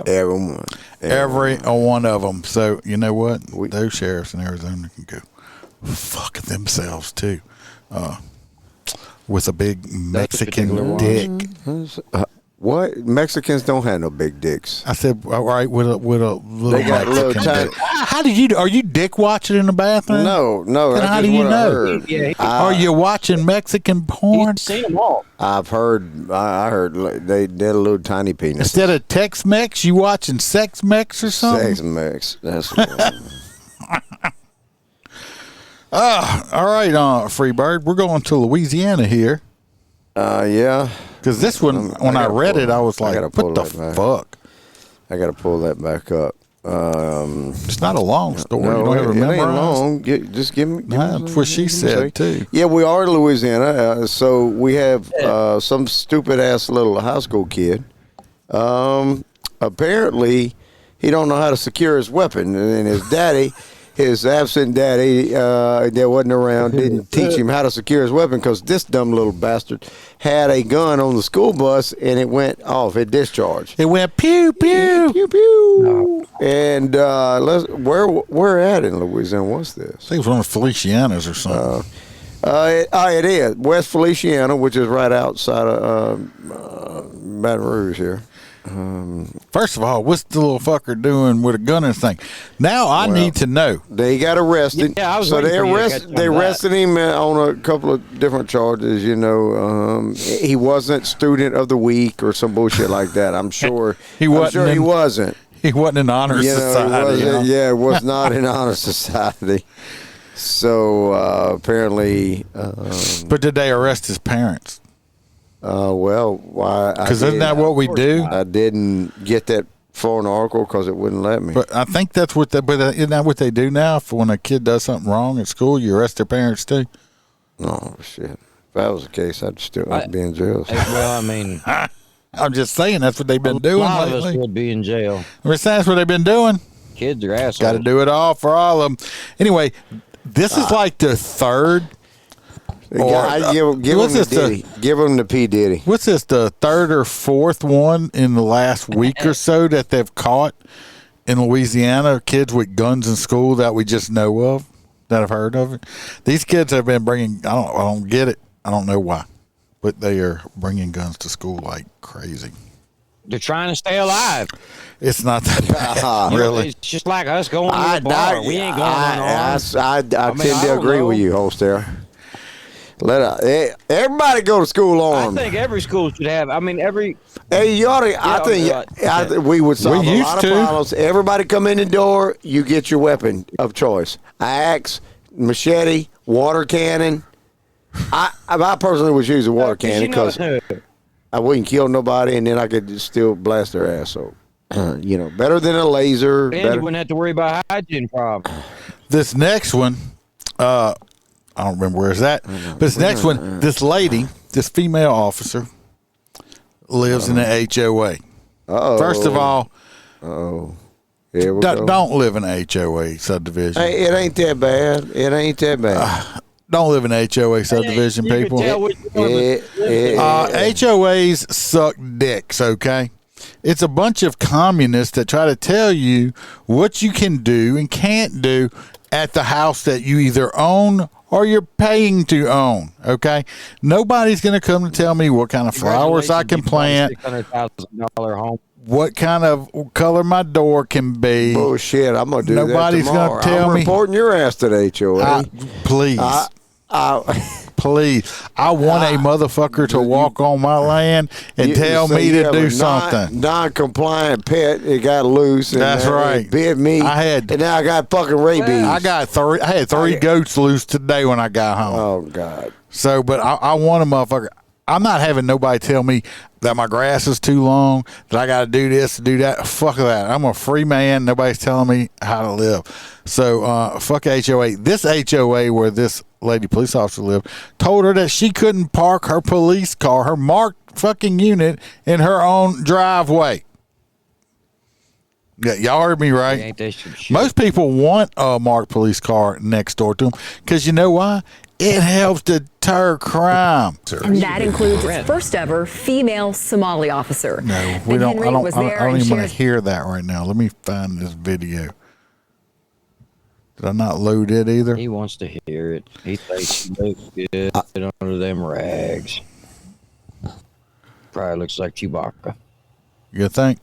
Every one of them. So you know what? Those sheriffs in Arizona can go fuck themselves too. With a big Mexican dick. What? Mexicans don't have no big dicks. I said, all right, with a little They got Mexican little tiny. dick. How did you? Are you dick watching in the bathroom? No. Then That's how just do you what I know? heard. Are you watching Mexican porn? Seen them all. I've heard. I heard they did a little tiny penis. Instead of Tex-Mex, you watching Sex-Mex or something? Sex-Mex. That's. All right, Freebird. We're going to Louisiana here. Yeah. Because this one, when I read it, I was like, what the fuck? I got to pull that back up. It's not a long story. No, you don't have to it ain't memorize. long. Just give me. That's what she said, too. Yeah, we are in Louisiana. So we have some stupid ass little high school kid. Apparently, he don't know how to secure his weapon, and his daddy. His absent daddy that wasn't around didn't teach him how to secure his weapon because this dumb little bastard had a gun on the school bus and it went off. It discharged. It went pew pew pew pew. And where at in Louisiana? What's this? I think it was one of Feliciana's or something. It is West Feliciana, which is right outside of Baton Rouge here. First of all, what's the little fucker doing with a gun and thing? Now I need to know. They got arrested. Yeah, I was so waiting for you to catch they on that. arrested him on a couple of different charges. You know, he wasn't student of the week or some bullshit like that. I'm sure He wasn't. he wasn't. He wasn't in honor society. He wasn't, yeah, was not in honor society. So apparently. But did they arrest his parents? Well, why? Because isn't that what we do? I didn't get that for an article because it wouldn't let me. But I think that's what. But isn't that what they do now? For when a kid does something wrong at school, you arrest their parents too. Oh shit! If that was the case, I'd be in jail. Well, I mean, I'm just saying that's what they've been doing a lot of lately. us would be in jail. That's what they've been doing. Kids are assholes. Got to do it all for all of them. Anyway, this is like the third. Give him the Diddy. Give him the P. Diddy. What's this, the third or fourth one in the last week or so that they've caught in Louisiana? Kids with guns in school that we just know of, that have heard of it. These kids have been bringing. I don't get it. I don't know why, but they are bringing guns to school like crazy. They're trying to stay alive. It's not that bad, really. It's just like us going to the bar. We ain't going to I tend to agree with you, Holster. Everybody go to school armed. I think every school should have. I mean, every. Hey, you ought to. I think we would solve a lot of problems. Everybody come in the door. You get your weapon of choice: axe, machete, water cannon. I personally would use a water cannon because I wouldn't kill nobody, and then I could still blast their ass. So, better than a laser. And you wouldn't have to worry about hygiene problems. This next one, I don't remember where it's at, but this next one, this lady, this female officer, lives in an HOA. First of all, here we go. Don't live in an HOA subdivision. Hey, it ain't that bad. It ain't that bad. Don't live in an HOA subdivision, people. HOAs HOAs suck dicks, okay? It's a bunch of communists that try to tell you what you can do and can't do at the house that you either own or you're paying to own, okay? Nobody's going to come to tell me what kind of flowers I can plant, $600,000 home. what kind of color my door can be. Bullshit, I'm going to do Nobody's that tomorrow. Gonna tell I'm me. reporting your ass to the HOA. Please. Please. I want a motherfucker to walk on my land and tell me to do something. Non-compliant pet, it got loose. And That's right. It bit me. And now I got fucking rabies. I had three goats loose today when I got home. Oh, God. So, but I want a motherfucker. I'm not having nobody tell me that my grass is too long, that I got to do this, do that. Fuck that. I'm a free man. Nobody's telling me how to live. So, fuck HOA. This HOA where this lady police officer lived told her that she couldn't park her police car, her marked fucking unit, in her own driveway. Yeah, y'all heard me right. Most people want a marked police car next door to them because you know why? It helps deter crime. And that includes its first ever female Somali officer. No, we don't. I don't even want to hear that right now. Let me find this video. Did I not load it either? He wants to hear it. He thinks he looks good under them rags. Probably looks like Chewbacca. You think?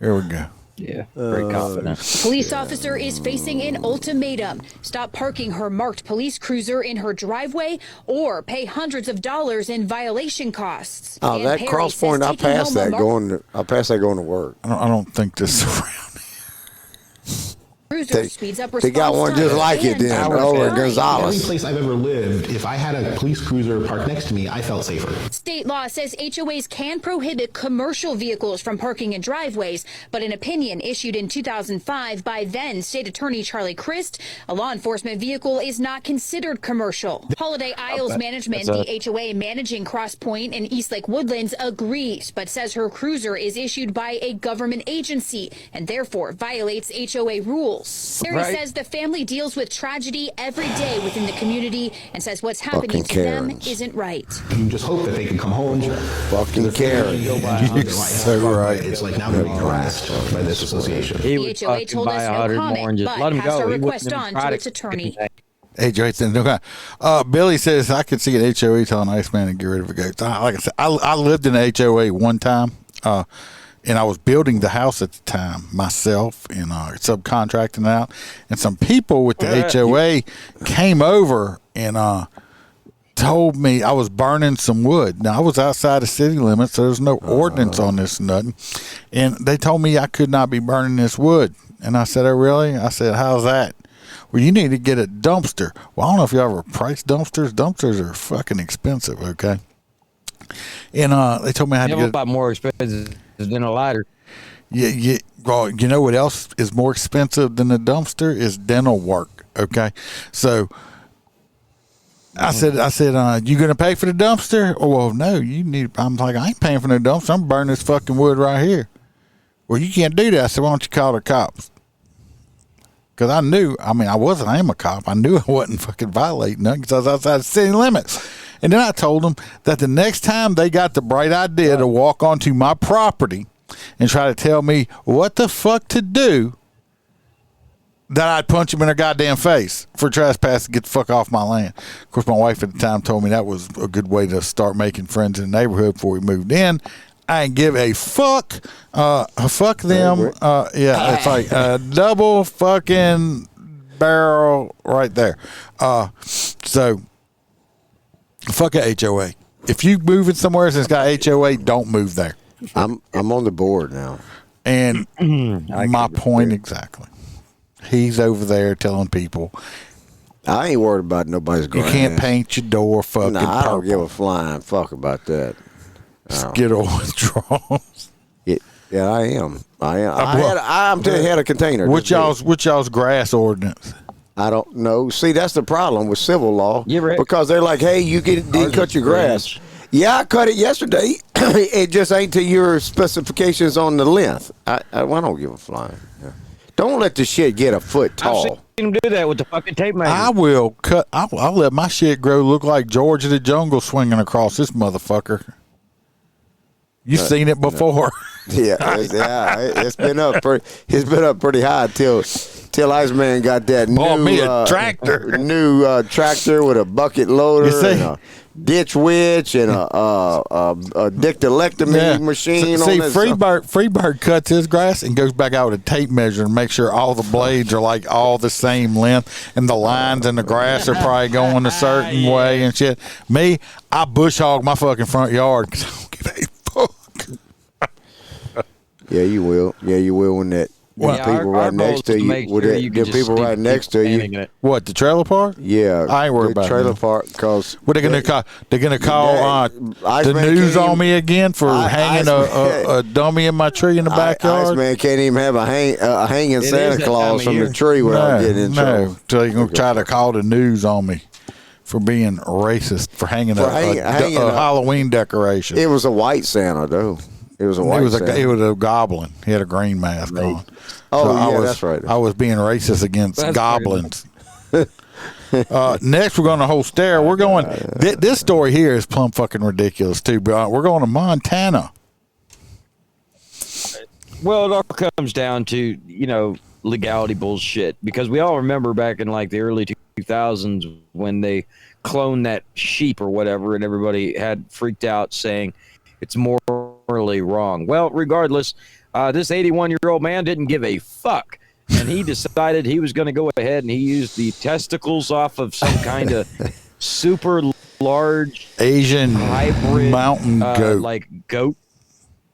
Here we go. Yeah, very confident. Police officer is facing an ultimatum. Stop parking her marked police cruiser in her driveway or pay hundreds of dollars in violation costs. Oh, that cross point, I passed that going to work. I don't think this is around. They got one just like it then over in Gonzales. Every place I've ever lived, if I had a police cruiser parked next to me, I felt safer. State law says HOAs can prohibit commercial vehicles from parking in driveways, but an opinion issued in 2005 by then State Attorney Charlie Crist, a law enforcement vehicle is not considered commercial. Holiday Isles Management, the HOA managing Cross Point and Eastlake Woodlands, agrees, but says her cruiser is issued by a government agency and therefore violates HOA rules. Terry says the family deals with tragedy every day within the community and says what's happening to them isn't right. You just hope that they can come home. Fucking Karen. You're so right. It's like now they're being harassed by this association. He The HOA told us no comment, but passed our request on to its attorney. HOA said no. Billy says I could see an HOA telling Iceman to get rid of a goat. Like I said, I lived in an HOA one time. And I was building the house at the time myself and subcontracting out. And some people with the HOA came over and told me I was burning some wood. Now, I was outside the city limits, so there's no ordinance on this nothing. And they told me I could not be burning this wood. And I said, oh, really? I said, how's that? Well, you need to get a dumpster. Well, I don't know if you ever priced dumpsters. Dumpsters are fucking expensive, okay? And they told me I had to get about more expensive than a lighter. Yeah. Well, you know what else is more expensive than a dumpster is dental work. Okay, so I said, you gonna pay for the dumpster? Oh, well, no, you need. I'm like, I ain't paying for no dumpster. I'm burning this fucking wood right here. Well, you can't do that. I said, why don't you call the cops? Because I knew. I mean, I am a cop. I knew I wasn't fucking violating nothing because I was outside the city limits. And then I told them that the next time they got the bright idea to walk onto my property and try to tell me what the fuck to do, that I'd punch them in their goddamn face for trespassing, get the fuck off my land. Of course, my wife at the time told me that was a good way to start making friends in the neighborhood before we moved in. I ain't give a fuck. Fuck them. It's like a double fucking barrel right there. So... fuck a HOA. If you moving somewhere that's got HOA, don't move there. I'm on the board now. And my point exactly. He's over there telling people. I ain't worried about nobody's grass. You can't paint your door fucking purple. I don't give a flying fuck about that. Skittle withdrawals. Yeah, I am. I'm telling you, had a container. Which y'all's grass ordinance? I don't know. See, that's the problem with civil law. Because they're like, hey, you didn't cut your grass. Yeah, I cut it yesterday. It just ain't to your specifications on the length. I don't give a flying. Yeah. Don't let the shit get a foot tall. I've seen them do that with the fucking tape measure. I will cut. I'll let my shit grow look like George of the Jungle swinging across this motherfucker. You seen it before? It's been up. It's been up pretty high till Iceman got that new tractor with a bucket loader and a ditch witch and a dictylectomy machine. See, Freebird cuts his grass and goes back out with a tape measure and make sure all the blades are like all the same length and the lines in the grass are probably going a certain way and shit. Me, I bush hog my fucking front yard because I don't give a fuck. Yeah, you will. Yeah, you will when that. People right next to you. With people right next to you. What, the trailer park? Yeah, I ain't worried about trailer park because what they're gonna call? They're gonna call the news on me again for hanging a dummy in my tree in the backyard. Iceman can't even have a hanging Santa Claus from the tree without getting in trouble. So they're gonna try to call the news on me for being racist for hanging a Halloween decoration. It was a white Santa though. It was a white Santa. It was a goblin. He had a green mask on. That's right. I was being racist against goblins. Next, we're going to Holster. We're going. This story here is plumb fucking ridiculous too. But we're going to Montana. Well, it all comes down to legality bullshit because we all remember back in like the early 2000s when they cloned that sheep or whatever, and everybody had freaked out saying it's morally wrong. Well, regardless, this 81-year-old man didn't give a fuck, and he decided he was going to go ahead and he used the testicles off of some kind of super large Asian hybrid mountain goat, like goat.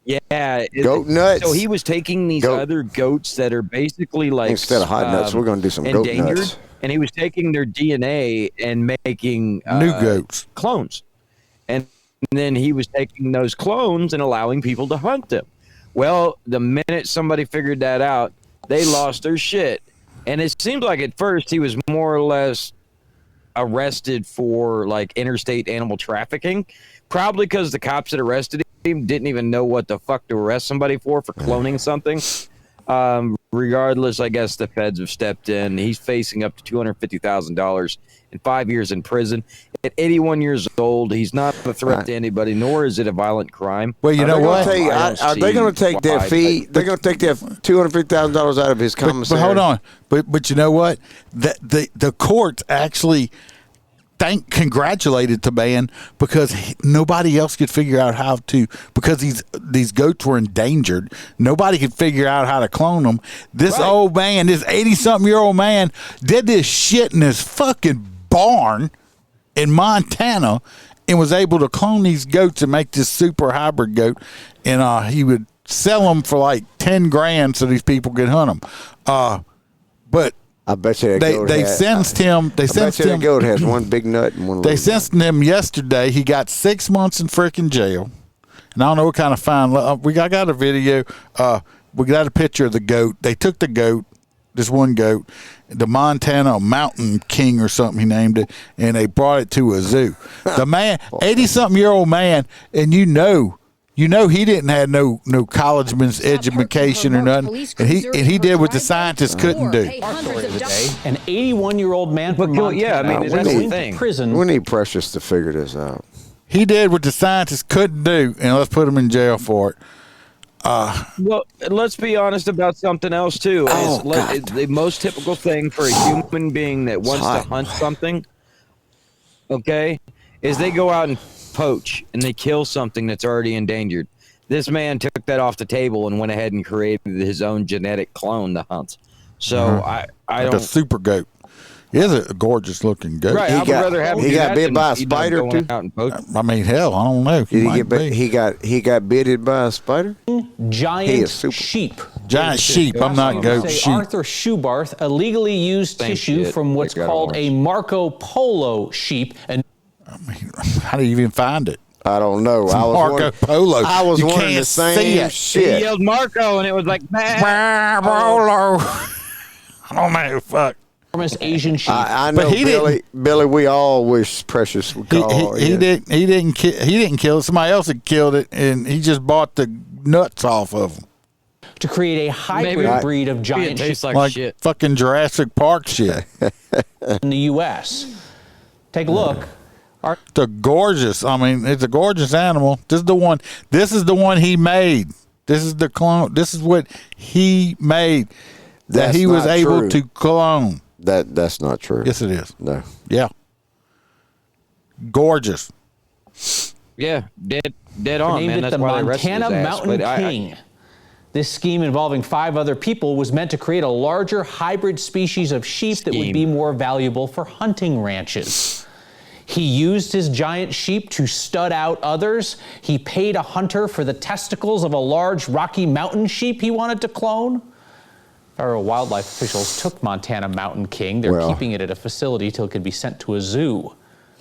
Yeah, goat nuts. So he was taking these other goats that are basically like instead of hot nuts, we're going to do some goat nuts. And he was taking their DNA and making new goats clones, and then he was taking those clones and allowing people to hunt them. Well, the minute somebody figured that out, they lost their shit. And it seemed like at first he was more or less arrested for like interstate animal trafficking, probably because the cops that arrested him didn't even know what the fuck to arrest somebody for cloning something. Regardless, I guess the feds have stepped in. He's facing up to $250,000 and 5 years in prison. At 81 years old, he's not a threat to anybody, nor is it a violent crime. Well, you know what? Are they going to take that fee? They're going to take that $250,000 out of his commissary. But hold on. But you know what? The courts actually congratulated the man because nobody else could figure out how to, because these goats were endangered. Nobody could figure out how to clone them. This old man, this 80-something-year-old man, did this shit in his fucking barn in Montana and was able to clone these goats and make this super hybrid goat, and he would sell them for like $10,000 so these people could hunt them. But I bet you they sentenced him. They sentenced him. That goat has one big nut and one little. They sentenced him yesterday. He got 6 months in freaking jail, and I don't know what kind of fine. I got a video. We got a picture of the goat. They took the goat, this one goat, the Montana Mountain King or something he named it, and they brought it to a zoo. The man, 80-something-year-old man, and you know he didn't have no collegeman's education or nothing, and he did what the scientists couldn't do. An 81-year-old man from Montana. Yeah, I mean that's the thing. Prison. We need Precious to figure this out. He did what the scientists couldn't do, and let's put him in jail for it. Well, let's be honest about something else too. The most typical thing for a human being that wants to hunt something, okay, is they go out and poach and they kill something that's already endangered. This man took that off the table and went ahead and created his own genetic clone to hunt. So I don't. A super goat. He is a gorgeous looking goat. Right, he got bit by a spider too. I mean, hell, I don't know. He got bitted by a spider. Giant sheep. Giant sheep. I'm not goat sheep. Arthur Schubarth illegally used tissue from what's called a Marco Polo sheep. And I mean, how do you even find it? I don't know. Marco Polo. I was wondering the same shit. He yelled Marco, and it was like Polo. I don't know. Fuck. Asian sheep. I know, but Billy. We all wish Precious would call. He didn't kill it. Somebody else had killed it, and he just bought the nuts off of them to create a hybrid breed of giant sheep, like shit. Fucking Jurassic Park shit. In the U.S. Take a look. It's a gorgeous. I mean, it's a gorgeous animal. This is the one. This is the one he made. This is the clone. This is what he made that he was able to clone. That's not true. Yes, it is. No. Yeah. Gorgeous. Yeah, dead on, named man. it That's the why they arrested Montana his ass. Mountain But King. This scheme involving 5 other people was meant to create a larger hybrid species of sheep that would be more valuable for hunting ranches. He used his giant sheep to stud out others. He paid a hunter for the testicles of a large Rocky Mountain sheep he wanted to clone. Federal wildlife officials took Montana Mountain King. They're keeping it at a facility till it could be sent to a zoo.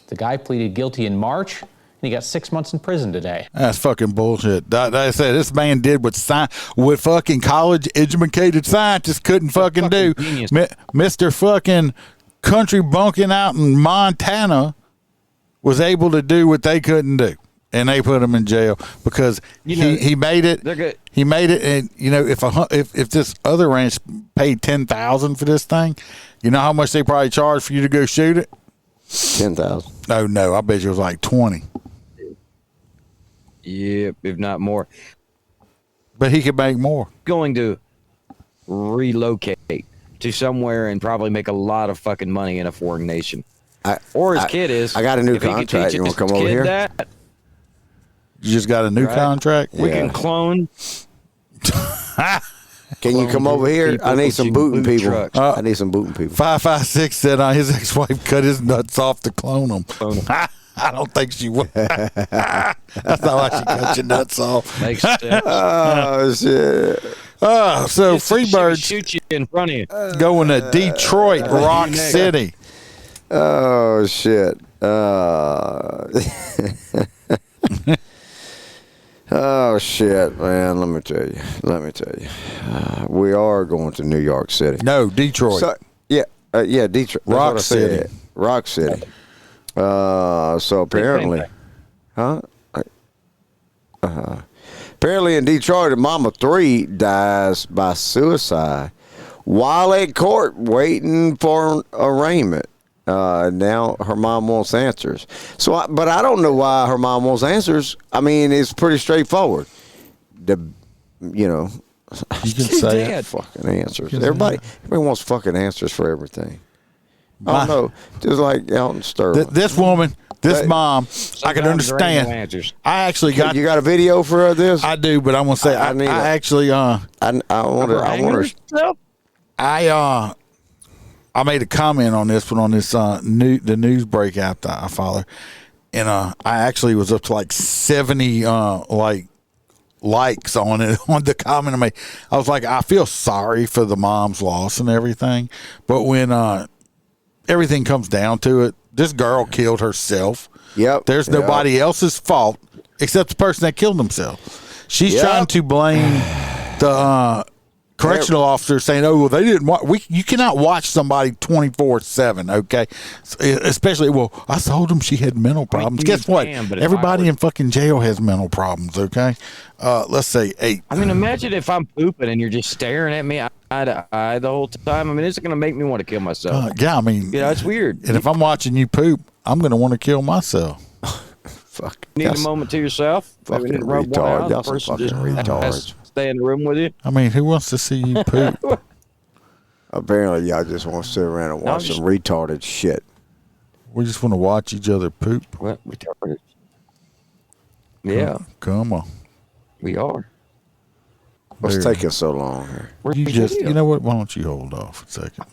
The guy pleaded guilty in March. He got 6 months in prison today. That's fucking bullshit. Like I said, this man did what fucking college-educated scientists couldn't fucking do. Mr. fucking country bunking out in Montana was able to do what they couldn't do. And they put him in jail because he made it. They're good. He made it, and if this other ranch paid $10,000 for this thing, you know how much they probably charged for you to go shoot it? $10,000. Oh no, I bet you it was like 20. Yep, if not more. But he could make more. Going to relocate to somewhere and probably make a lot of fucking money in a foreign nation. Or his kid is. I got a new contract. You want to come over here? You just got a new contract? We can clone. Can you come over here? I need some booting people. I need some booting people. 556 said his ex-wife cut his nuts off to clone him. I don't think she would. That's not why she cut your nuts off. Makes sense. Oh, shit. So Freebirds shoot you in front of you. Going to Detroit, Rock City. Oh, shit. Oh, shit, man. Let me tell you. We are going to New York City. No, Detroit. So, yeah, Detroit. Rock City. Rock City. So apparently, apparently in Detroit, a mama 3 dies by suicide while at court waiting for arraignment. Now her mom wants answers. But I don't know why her mom wants answers. I mean, it's pretty straightforward. You can say it. Fucking answers. Everybody wants fucking answers for everything. I don't know. Just like Elton Sterling. This woman, this mom, I can understand. I actually got. You got a video for this? I do, but I'm gonna say I made a comment on this one on this the news break app that I follow, and I actually was up to like 70 likes on it on the comment I made. I was like, I feel sorry for the mom's loss and everything, but when everything comes down to it, this girl killed herself. Yep. There's nobody else's fault except the person that killed himself. She's trying to blame the correctional officer, saying, "Oh, well, they didn't watch." You cannot watch somebody 24/7. Okay, especially. Well, I told them she had mental problems. Guess what? Everybody in fucking jail has mental problems. Okay, let's say 8. I mean, imagine if I'm pooping and you're just staring at me eye to eye the whole time. I mean, it's gonna make me want to kill myself. Yeah, I mean, it's weird. And if I'm watching you poop, I'm gonna want to kill myself. Fuck. Need a moment to yourself. Fucking retard. Y'all some fucking retards. Stay in the room with you. I mean, who wants to see you poop? Apparently, y'all just want to sit around and watch some retarded shit. We just want to watch each other poop. What retarded? Yeah. Come on. We are. What's taking so long here? You know what? Why don't you hold off a second?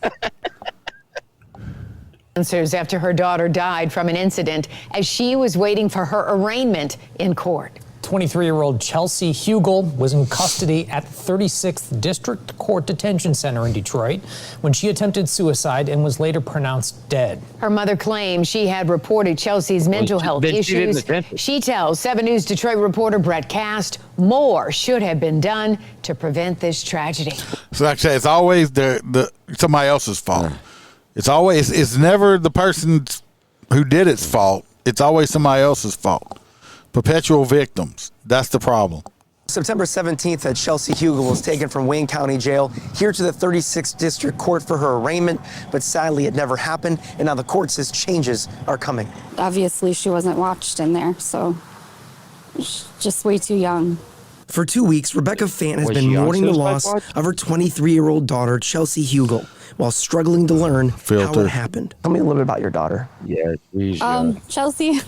Answers after her daughter died from an incident as she was waiting for her arraignment in court. 23-year-old Chelsea Hugel was in custody at 36th District Court Detention Center in Detroit when she attempted suicide and was later pronounced dead. Her mother claims she had reported Chelsea's mental health issues. She tells 7 News Detroit reporter Brett Cast more should have been done to prevent this tragedy. So like I say, it's always somebody else's fault. It's never the person who did it's fault. It's always somebody else's fault. Perpetual victims. That's the problem. September 17th, Chelsea Hugel was taken from Wayne County Jail here to the 36th District Court for her arraignment, but sadly it never happened, and now the court says changes are coming. Obviously, she wasn't watched in there, so she's just way too young. For 2 weeks, Rebecca Fant has been mourning the loss of her 23-year-old daughter, Chelsea Hugel, while struggling to learn how it happened. Tell me a little bit about your daughter. Yeah, Chelsea,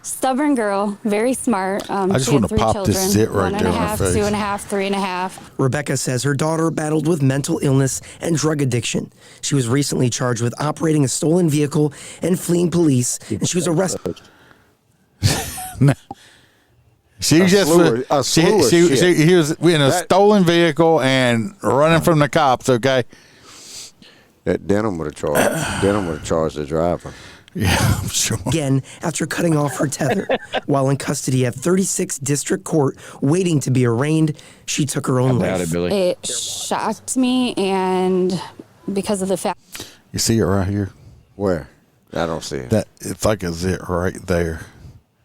stubborn girl, very smart. I just want to pop this zit right there in her face. 2.5, 3.5. Rebecca says her daughter battled with mental illness and drug addiction. She was recently charged with operating a stolen vehicle and fleeing police, and she was arrested. She was in a stolen vehicle and running from the cops. Okay. That Denham would have charged the driver. Yeah, I'm sure. Again, after cutting off her tether, while in custody at 36th District Court, waiting to be arraigned, she took her own life. It shocked me, and because of the fact. You see it right here? Where? I don't see it. It's like a zit right there.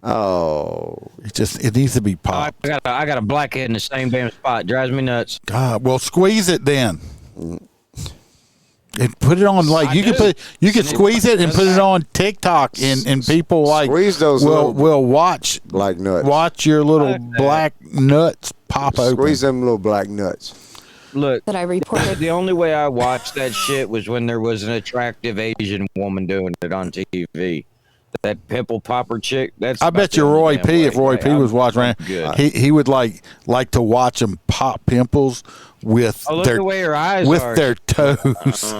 Oh, it needs to be popped. I got a blackhead in the same damn spot. Drives me nuts. God, well, squeeze it then. And put it on you can squeeze it and put it on TikTok and people squeeze those will watch black nuts. Watch your little black nuts pop open. Squeeze them little black nuts. Look, that I reported. The only way I watched that shit was when there was an attractive Asian woman doing it on TV. That pimple popper chick. I bet you Roy P. If Roy P. was watching, he would like to watch them pop pimples with the way her eyes are. their toes.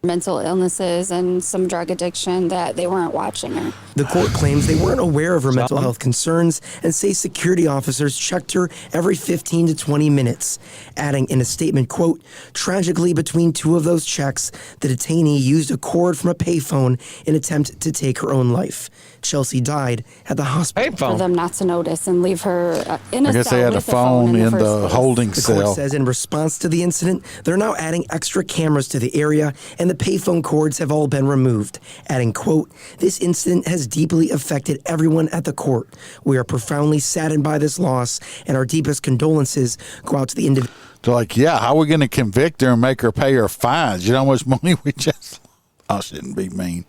Mental illnesses and some drug addiction that they weren't watching her. The court claims they weren't aware of her mental health concerns and say security officers checked her every 15 to 20 minutes, adding in a statement, quote, tragically between two of those checks, the detainee used a cord from a payphone in attempt to take her own life. Chelsea died at the hospital. For them not to notice and leave her in a cell. I guess they had a phone in the holding cell. The court says in response to the incident, they're now adding extra cameras to the area and the payphone cords have all been removed, adding, quote, this incident has deeply affected everyone at the court. We are profoundly saddened by this loss and our deepest condolences go out to the individual. They're like, yeah, how are we going to convict her and make her pay her fines? You know how much money we just... I shouldn't be mean.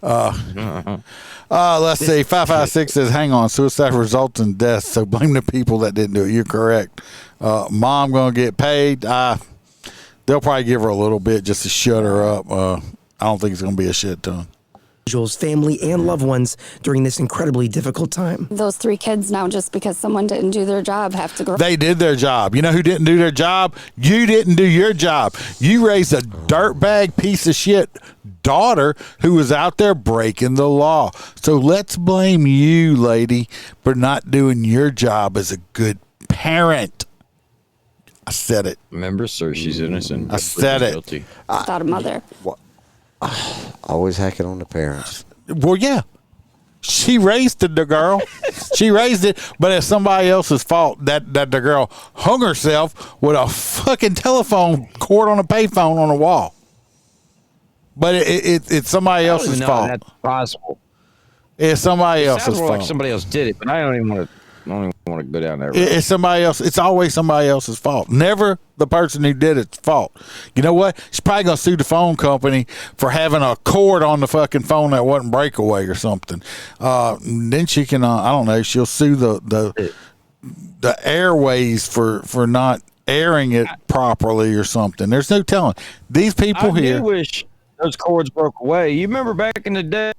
Let's see. 556 says, hang on, suicide results in death, so blame the people that didn't do it. You're correct. Mom going to get paid. They'll probably give her a little bit just to shut her up. I don't think it's going to be a shit ton. Family and loved ones during this incredibly difficult time. Those 3 kids now, just because someone didn't do their job, have to grow. They did their job. You know who didn't do their job? You didn't do your job. You raised a dirtbag piece of shit daughter who was out there breaking the law. So let's blame you, lady, for not doing your job as a good parent. I said it. Remember, sir, she's innocent. I said it. Guilty. Without a mother. Always hacking on the parents. Well, yeah. She raised the girl. She raised it, but it's somebody else's fault that the girl hung herself with a fucking telephone cord on a payphone on a wall. But it's somebody else's fault. That's possible. It's somebody else's fault. Like somebody else did it, but I don't even want to go down there. It's somebody else. It's always somebody else's fault. Never the person who did it's fault. You know what? She's probably gonna sue the phone company for having a cord on the fucking phone that wasn't breakaway or something. Then she can. I don't know. She'll sue the airways for not airing it properly or something. There's no telling. These people here. I wish those cords broke away. You remember back in the day,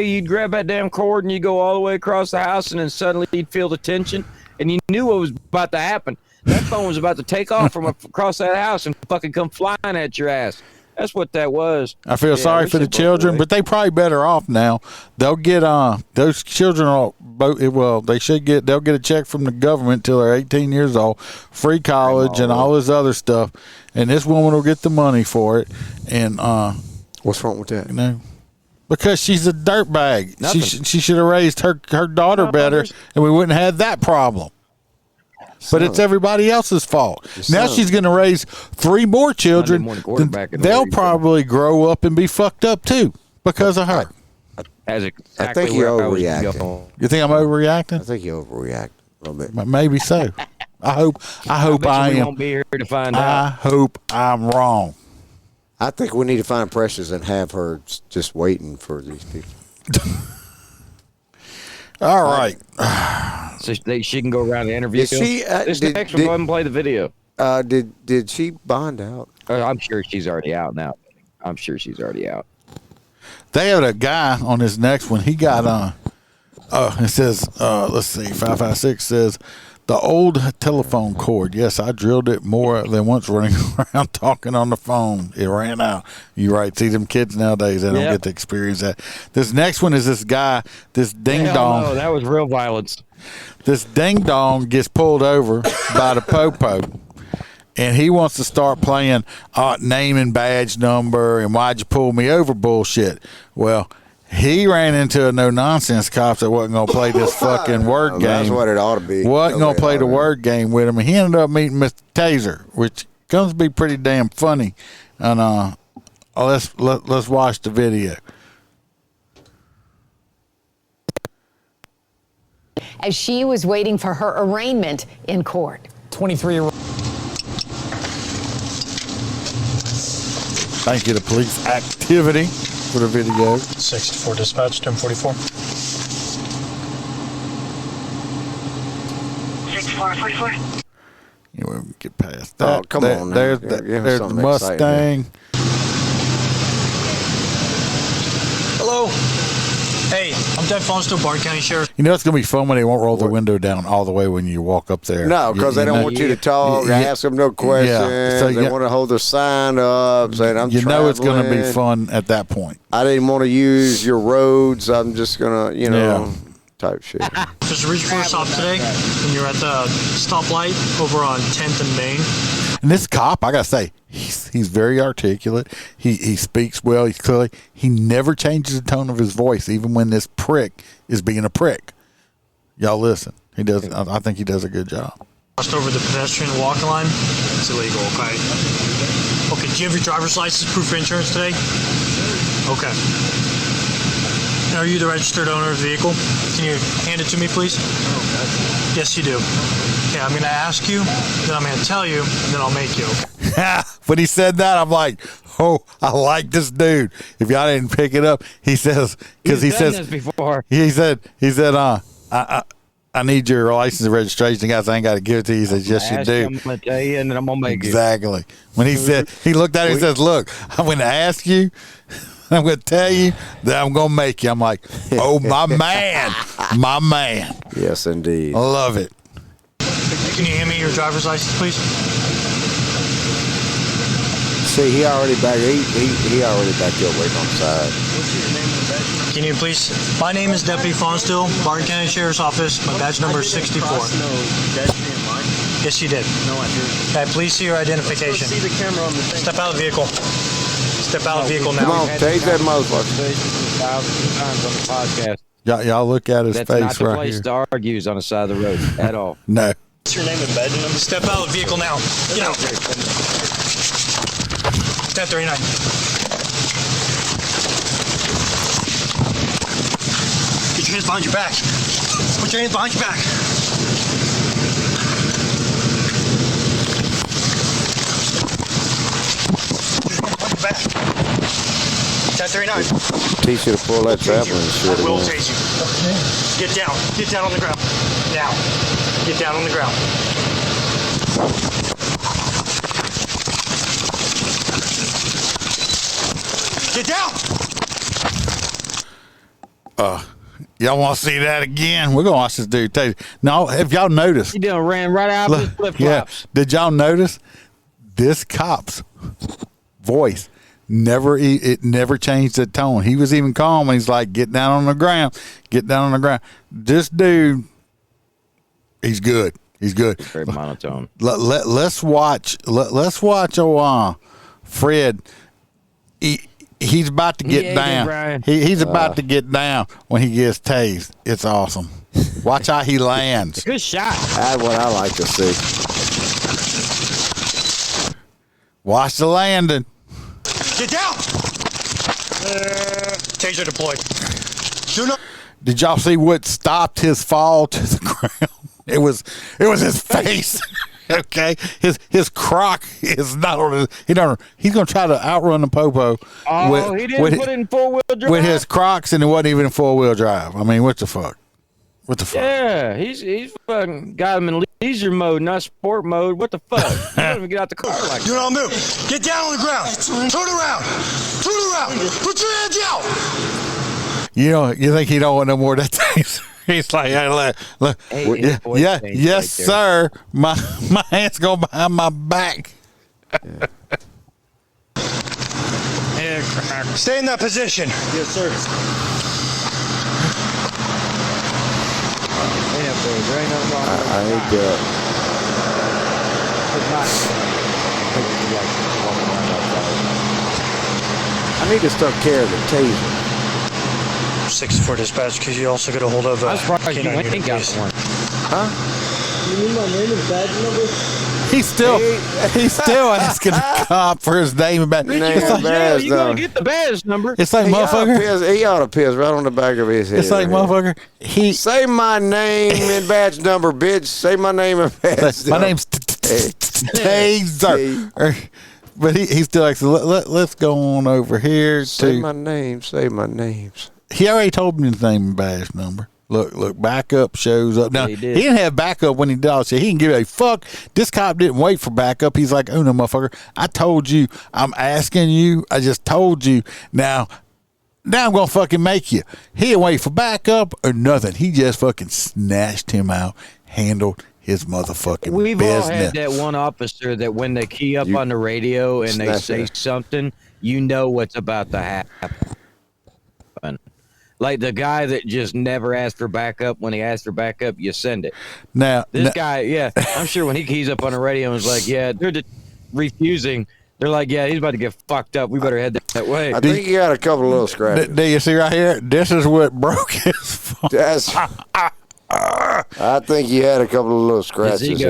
you'd grab that damn cord and you go all the way across the house, and then suddenly you'd feel the tension, and you knew what was about to happen. That phone was about to take off from across that house and fucking come flying at your ass. That's what that was. I feel sorry for the children, but they probably better off now. They'll get those children they'll get a check from the government till they're 18 years old, free college and all this other stuff, and this woman will get the money for it. And what's wrong with that? You know, because she's a dirtbag. She should have raised her daughter better, and we wouldn't have that problem. But it's everybody else's fault. Now she's going to raise 3 more children. They'll probably grow up and be fucked up too because of her. I think you're overreacting. You think I'm overreacting? I think you're overreacting. A little bit. Maybe so. I hope I am. Won't be here to find I out. hope I'm wrong. I think we need to find Precious and have her just waiting for these people. All right. So she can go around and interview. Is she, this next one, go ahead and play the video. Did she bond out? I'm sure she's already out now. They had a guy on this next one. He got it says, let's see, 556 says, the old telephone cord. Yes, I drilled it more than once running around talking on the phone. It ran out. You're right. See, them kids nowadays, they don't get to experience that. This next one is this guy, this ding-dong. No, that was real violence. This ding-dong gets pulled over by the popo, and he wants to start playing name and badge number and why'd you pull me over bullshit. Well, he ran into a no-nonsense cop that wasn't going to play this fucking word game. That's what it ought to be. Wasn't going to play the word game with him. And he ended up meeting Mr. Taser, which comes to be pretty damn funny. And let's watch the video. As she was waiting for her arraignment in court. 23-year-old. Thank you to Police Activity for the video. 64 dispatch, 1044. 6444. Anyway, we can get past that. Oh, come on. There's the Mustang. Hello. Hey, I'm Deputy Fonstall, Bard County Sheriff. You know it's gonna be fun when they won't roll the window down all the way when you walk up there. No, because they don't want you to talk, ask them no questions. Yeah. So they want to hold their sign up, saying I'm traveling. Know it's gonna be fun at that point. I didn't want to use your roads. I'm just gonna, type shit. There's a reach for a stop today, and you're at the stoplight over on 10th and Main. And this cop, I gotta say, he's very articulate. He speaks well. He's clearly. He never changes the tone of his voice, even when this prick is being a prick. Y'all listen. He does. I think he does a good job. Crossed over the pedestrian walking line. It's illegal. Okay. Okay. Do you have your driver's license, proof of insurance today? Okay. And are you the registered owner of the vehicle? Can you hand it to me, please? Yes, you do. Okay, I'm going to ask you, then I'm going to tell you, then I'll make you. When he said that, I'm like, oh, I like this dude. If y'all didn't pick it up, he says, because he says, this before. He said, I need your license and registration. The guys, I ain't got to give it to you. He says, yes, you do. I'm going to tell you, and then I'm going to make exactly. When he said, he looked at it and says, look, I'm going to ask you. I'm going to tell you that I'm going to make you. I'm like, oh, my man. My man. Yes, indeed. I love it. Can you hand me your driver's license, please? See, he already backed you away from the side. What's your name and badge number? Can you please? My name is Deputy Fonstall, Bard County Sheriff's Office. My badge number is 64. Yes, you did. No, I didn't. Okay, please see your identification. See the camera on the thing. Step out of the vehicle. Step out of the vehicle now. Come on, take that motherfucker. Times on the podcast. Y'all look at his That's face not the right place here. to argue on the side of the road at all. No. What's your name and badge number? Step out of the vehicle now. Get out. 1039. Get your hands behind your back. Put your hands behind your back. Back. 1039. Teach you to pull that traveling shit. I will tase you. Get down. Get down on the ground. Now. Get down on the ground. Get down. Y'all want to see that again? We're gonna watch this dude tase. No, have y'all noticed? He done ran right out of his flip flops. Yeah. Did y'all notice this cop's voice? It never changed the tone. He was even calm. He's like, get down on the ground. Get down on the ground. This dude, he's good. He's good. Very monotone. Let's watch. Let's watch. Fred. He's about to get down. He's about to get down when he gets tased. It's awesome. Watch how he lands. Good shot. That's what I like to see. Watch the landing. Get down. Taser deployed. Do not. Did y'all see what stopped his fall to the ground? It was his face. Okay, his croc is not on his. He's gonna try to outrun the popo. Oh, he didn't put it in 4-wheel drive with his Crocs, and it wasn't even in 4-wheel drive. I mean, what the fuck? What the fuck? Yeah, he's fucking got him in leisure mode, not sport mode. What the fuck? He don't even get out the car like that. Do not move. Get down on the ground. Turn around. Turn around. Put your hands out. You think he don't want no more of that thing? He's like, hey, look. Yes, sir. My hands go behind my back. Yeah, stay in that position. Yes, sir. I hate that. I need to start carrying the taser. 64 dispatch, because you also get a hold of I'm surprised you ain't got one. Huh? You need my name and badge number? He's still asking the cop for his name and badge. You gotta get the badge number. It's like, motherfucker. He ought to piss right on the back of his head. It's like, motherfucker. Say my name and badge number, bitch. Say my name and badge number. My name's Taser. But he still likes to let's go on over here. Say my name. Say my names. He already told me his name and badge number. Look, backup shows up. Now, he didn't have backup when he did all this shit. He didn't give a fuck. This cop didn't wait for backup. He's like, oh, no, motherfucker. I told you. I'm asking you. I just told you. Now I'm going to fucking make you. He didn't wait for backup or nothing. He just fucking snatched him out, handled his motherfucking We've business. all had that one officer that when they key up on the radio and they say something, you know what's about to happen. Like the guy that just never asked for backup. When he asked for backup, you send it. Now, this guy, yeah, I'm sure when he keys up on the radio and is like, yeah, they're just refusing. They're like, yeah, he's about to get fucked up. We better head that way. I think he got a couple of little scratches. Do you see right here? This is what broke his phone. I think he had a couple of little scratches.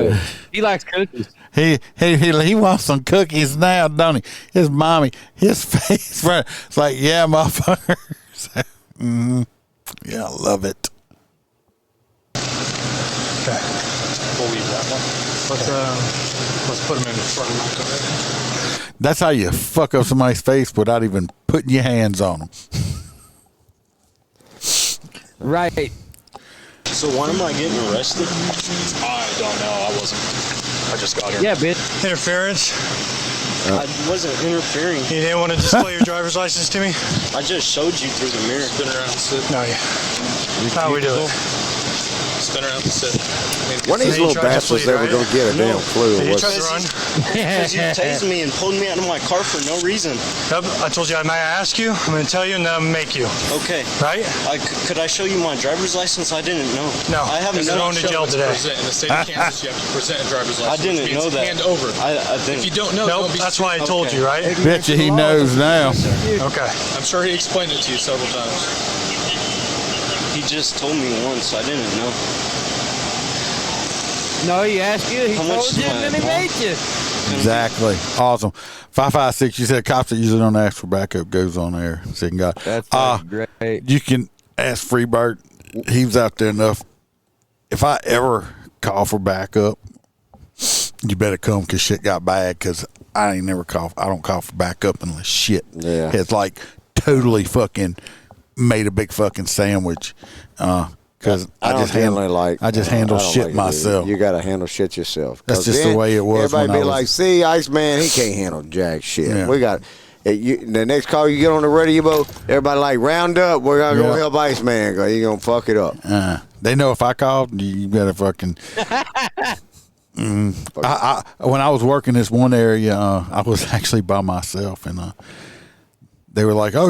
He likes cookies. He wants some cookies now, don't he? His mommy, his face, it's like, yeah, motherfucker. Yeah, I love it. Okay. We'll leave that one. Let's put him in the front. That's how you fuck up somebody's face without even putting your hands on them. Right. So why am I getting arrested? I don't know. I just got here. Yeah, bitch. Interference. I wasn't interfering. You didn't want to display your driver's license to me? I just showed you through the mirror. Spin around and sit. No, how we do it? Spin around and sit. When these little bastards ever gonna get a damn clue? Because you tased me and pulled me out of my car for no reason. Yep, I told you I might ask you. I'm going to tell you and then I'm going to make you. Okay. Right? Could I show you my driver's license? I didn't know. No, I haven't going to jail today. In the state of Kansas, you have to present a driver's license. I didn't know that. Hand over. I didn't. If you don't know, nope, that's why I told you, right? Bet you he knows now. Okay. I'm sure he explained it to you several times. He just told me once. I didn't know. No, he asked you. He told you, and then he made you. Exactly. Awesome. 556. You said cops that usually don't ask for backup goes on there. Second God. That's great. You can ask Freebird. He was out there enough. If I ever call for backup, you better come because shit got bad. Because I ain't never call. I don't call for backup unless shit has like totally fucking made a big fucking sandwich. Because I just handle shit myself. You got to handle shit yourself. That's just the way it was. Everybody be like, see, Iceman, he can't handle jack shit. Yeah. We got the next call you get on the radio boat, everybody like, round up. We're going to go help Iceman because he's going to fuck it up. They know if I called, you better fucking... When I was working this one area, I was actually by myself, and they were like, "Oh,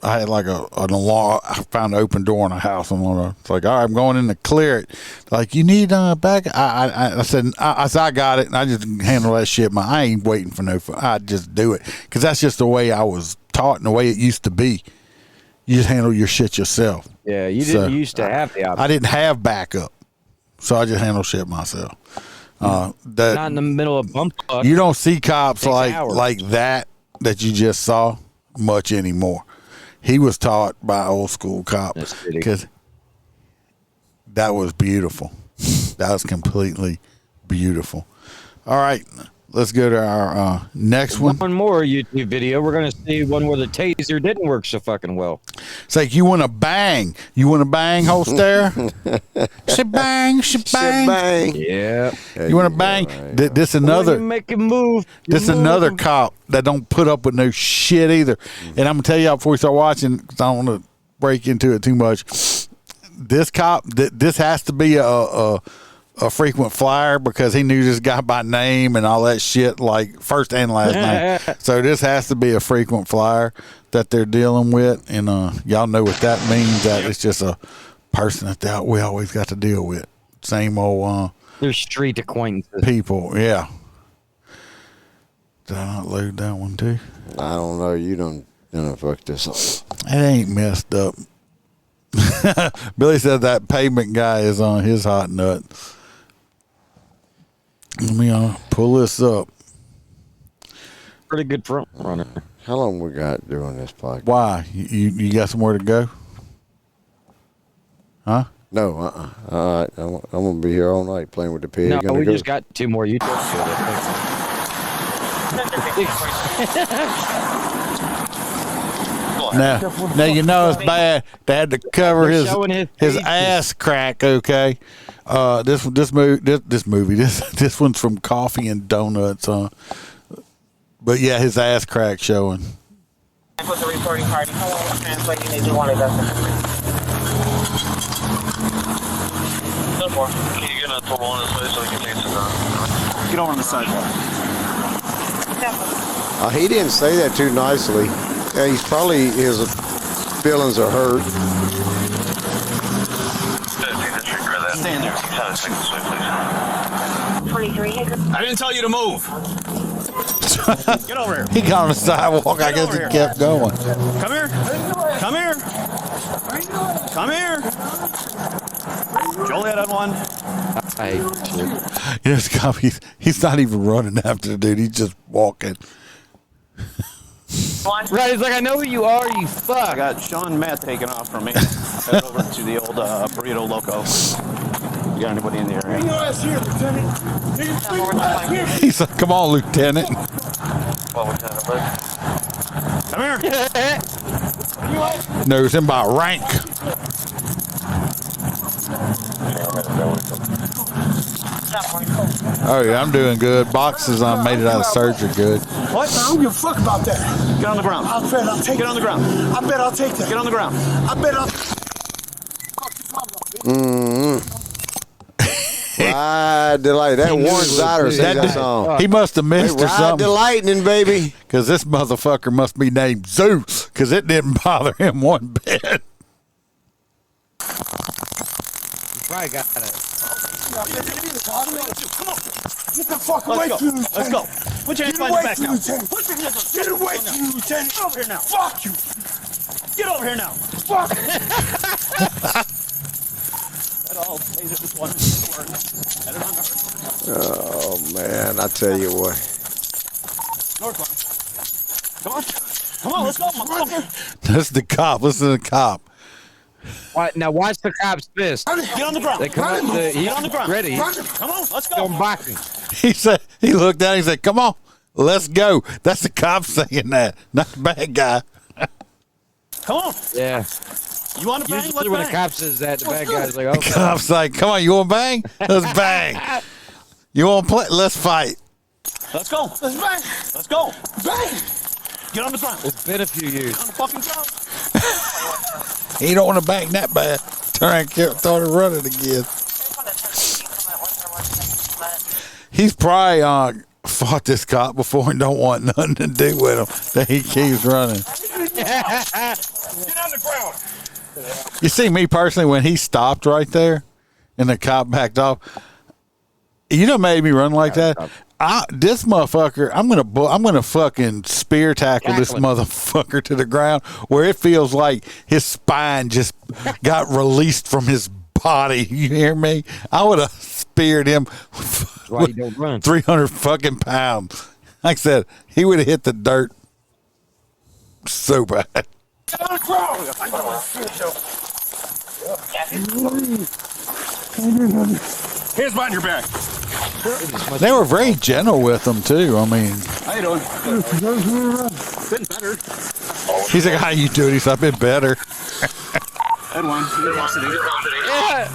I had like an alarm. I found an open door in a house. It's like, all right, I'm going in to clear it. Like, you need back? I said, I got it, and I just handle that shit. I ain't waiting for I just do it because that's just the way I was taught and the way it used to be. You just handle your shit yourself. Yeah, you didn't used to have the option. I didn't have backup, so I just handle shit myself. Not in the middle of bump. You don't see cops like that you just saw much anymore. He was taught by old school cops because that was beautiful. That was completely beautiful. All right, let's go to our next one. One more YouTube video. We're going to see one where the taser didn't work so fucking well. It's like, you want to bang? You want to bang, Holster? She bang, she bang. bang. Yeah. You want to bang? Right. This another. Make it move. This another cop that don't put up with no shit either. And I'm gonna tell y'all before we start watching, because I don't want to break into it too much. This cop, this has to be a frequent flyer, because he knew this guy by name and all that shit, like first and last name. So this has to be a frequent flyer that they're dealing with, and y'all know what that means. That it's just a person that we always got to deal with. Same old they're street acquaintances. people. Yeah. Did I not load that one too? I don't know. You don't fuck this up. It ain't messed up. Billy said that pavement guy is on his hot nut. Let me pull this up. Pretty good front runner. How long we got doing this podcast? Why? You got somewhere to go? Huh? No, all right, I'm gonna be here all night playing with the pig. No, we just got 2 more YouTube Now you know it's bad. They had to cover his ass crack. Okay, this one's from Coffee and Donuts. But yeah, his ass crack showing. Put the recording party. How long translating they do want it done? No more. Can you get a total on this way so we can take some Get over on the sidewalk. He didn't say that too nicely. Yeah, he's probably, his feelings are hurt. Stand there. 23. I didn't tell you to move. Get over here. He got on the sidewalk. I guess he kept going. Come here. Come here. Come here. Jolie had on one. You know, he's not even running after the dude. He's just walking. Right, he's like, I know who you are, you fuck. I got Sean Matt taken off from me. Head over to the old Burrito Loco. You got anybody in the area? Bring your ass here, Lieutenant. He's like, come on, Lieutenant. Come here. Knows him by rank. Oh yeah, I'm doing good. Boxes I made it out of surgery good. What? I don't give a fuck about that. Get on the ground. I'll take Get on the ground. I bet I'll take that. Get on the ground. I bet I'll. Ride the light. That Warren Zider sang that song. He must have missed or Ride something. the lightning, baby. Because this motherfucker must be named Zeus. Because it didn't bother him one bit. You probably got it. Come on. Get the fuck away from me, Lieutenant. Let's go. Put your hands behind your back now. Get away from me, Lieutenant. Get over here now. Fuck you. Get over here now. Fuck. That all stays at this one. Oh, man. I tell you what. Northbound. Come on. Come on, let's go, motherfucker. That's the cop. Listen to the cop. Now watch the cop's fist. Get on the ground. They come up Get on the ground. ready. Come on, let's go. Going boxing. He said, he looked down, he said, come on, let's go. That's the cop saying that, not the bad guy. Come on. Yeah. You want to bang? Usually Let's when bang. the cop says that, the bad guy's like, The okay. cop's like, come on, you want to bang? Let's bang. You want to play? Let's fight. Let's go. Let's bang. Let's go. Bang. Get on the ground. It's been a few years. On the fucking ground. He don't want to bang that bad. Turn and started running again. He's probably fought this cop before and don't want nothing to do with him. That he keeps running. Get on the ground. You see, me personally, when he stopped right there and the cop backed off, you know, made me run like that. This motherfucker, I'm gonna fucking spear tackle this motherfucker to the ground where it feels like his spine just got released from his body. You hear me? I would have speared him. Why you don't run? 300 fucking pounds. Like I said, he would have hit the dirt so bad. Get on the ground. Hands behind your back. They were very gentle with them too. I mean, How you doing? Been better. he's like, "How you doing?" He said, "I've been better." Had one. Yeah.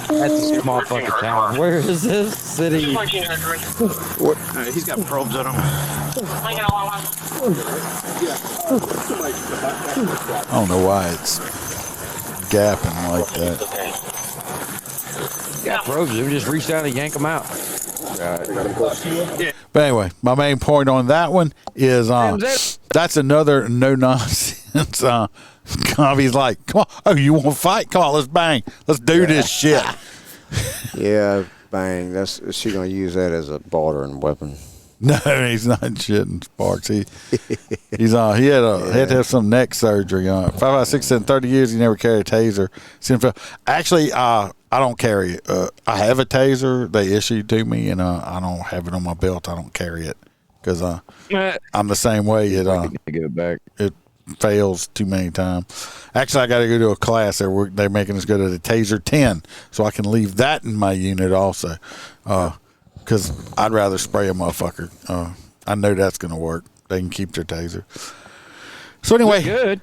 That's a small fucking town. Where is this city? What? He's got probes on him. I don't know why it's gapping like that. Yeah, probes. We just reach down and yank them out. But anyway, my main point on that one is that's another no nonsense. He's like, "Come on, oh, you want to fight? Come on, let's bang, let's do this shit." Yeah, bang. That's she gonna use that as a bartering weapon. No, he's not shitting Sparks. He had to have some neck surgery on it. 5 out of 6 in 30 years he never carried a taser. Actually, I don't carry it. I have a taser they issued to me, and I don't have it on my belt. I don't carry it because I'm the same way. It fails too many times. Actually, I got to go to a class. They're making us go to the Taser 10, so I can leave that in my unit also. Because I'd rather spray a motherfucker. I know that's going to work. They can keep their taser. So anyway, good.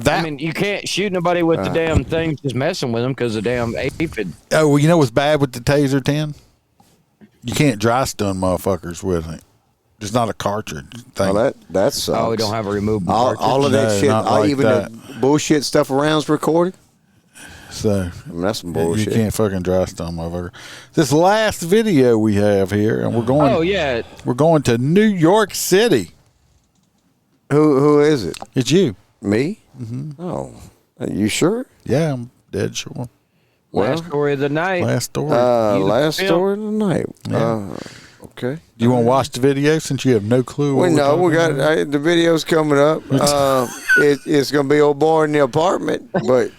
I mean, you can't shoot nobody with the damn thing just messing with them because the damn aphid. Oh, well, you know what's bad with the Taser 10? You can't dry stun motherfuckers with it. It's not a cartridge thing. Well, that sucks. Oh, we don't have a removable cartridge. All of that shit, even the bullshit stuff around's recorded. So I mean, that's some bullshit. You can't fucking dry stun, motherfucker. This last video we have here, and we're going. Oh yeah, we're going to New York City. Who is it? It's you. Me? Mm-hmm. Oh, are you sure? Yeah, I'm dead sure. Last story of the night. Last story. Last story of the night. Yeah. Okay. Do you want to watch the video since you have no clue? We got the video's coming up. It's gonna be old boy in the apartment, but.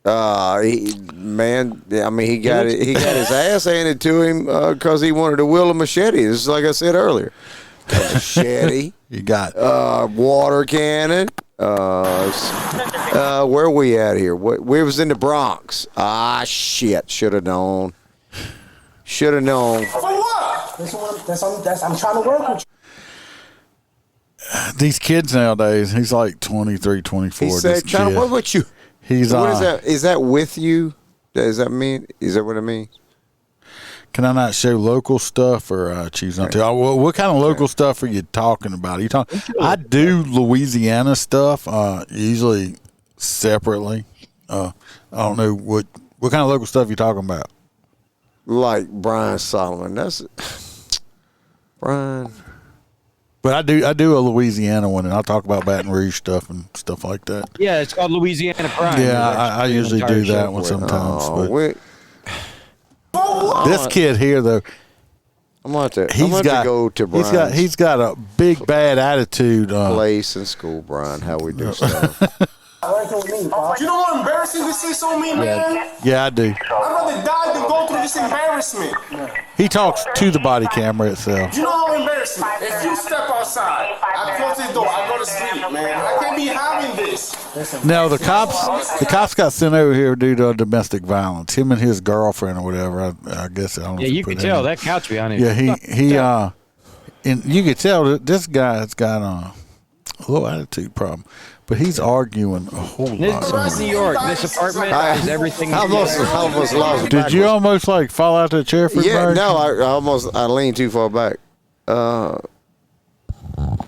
He got his ass handed to him because he wanted to wield a machete. This is like I said earlier. A machete. You got water cannon. Where we at here? We was in the Bronx. Ah, shit. Should have known. Should have known. For what? I'm trying to work with you. These kids nowadays, he's like 23, 24. He said, trying to work with you. He's what is that? Is that with you? Does that mean? Is that what it means? Can I not show local stuff or choose not to? What kind of local stuff are you talking about? Are you talking? I do Louisiana stuff usually separately. I don't know what kind of local stuff you're talking about. Like Brian Solomon. That's Brian. But I do a Louisiana one, and I'll talk about Baton Rouge stuff and stuff like that. Yeah, it's called Louisiana Crime. Yeah, I usually do that one sometimes. This kid here, though, I'm going to go to Brian. He's got a big bad attitude. Place in school, Brian. How we do stuff. You know how embarrassing this is on me, man? Yeah, I do. I'd rather die than go through this embarrassment. He talks to the body camera itself. You know how embarrassing? If you step outside, I close the door, I go to sleep, man. I can't be having this. No, the cops got sent over here due to domestic violence. Him and his girlfriend or whatever. I guess I don't know. Yeah, you can tell that couch behind him. Yeah, and you can tell that this guy's got a little attitude problem. But he's arguing a whole lot. This is New York. This apartment is everything. I almost lost. Did you almost like fall out the chair for no, I leaned too far back.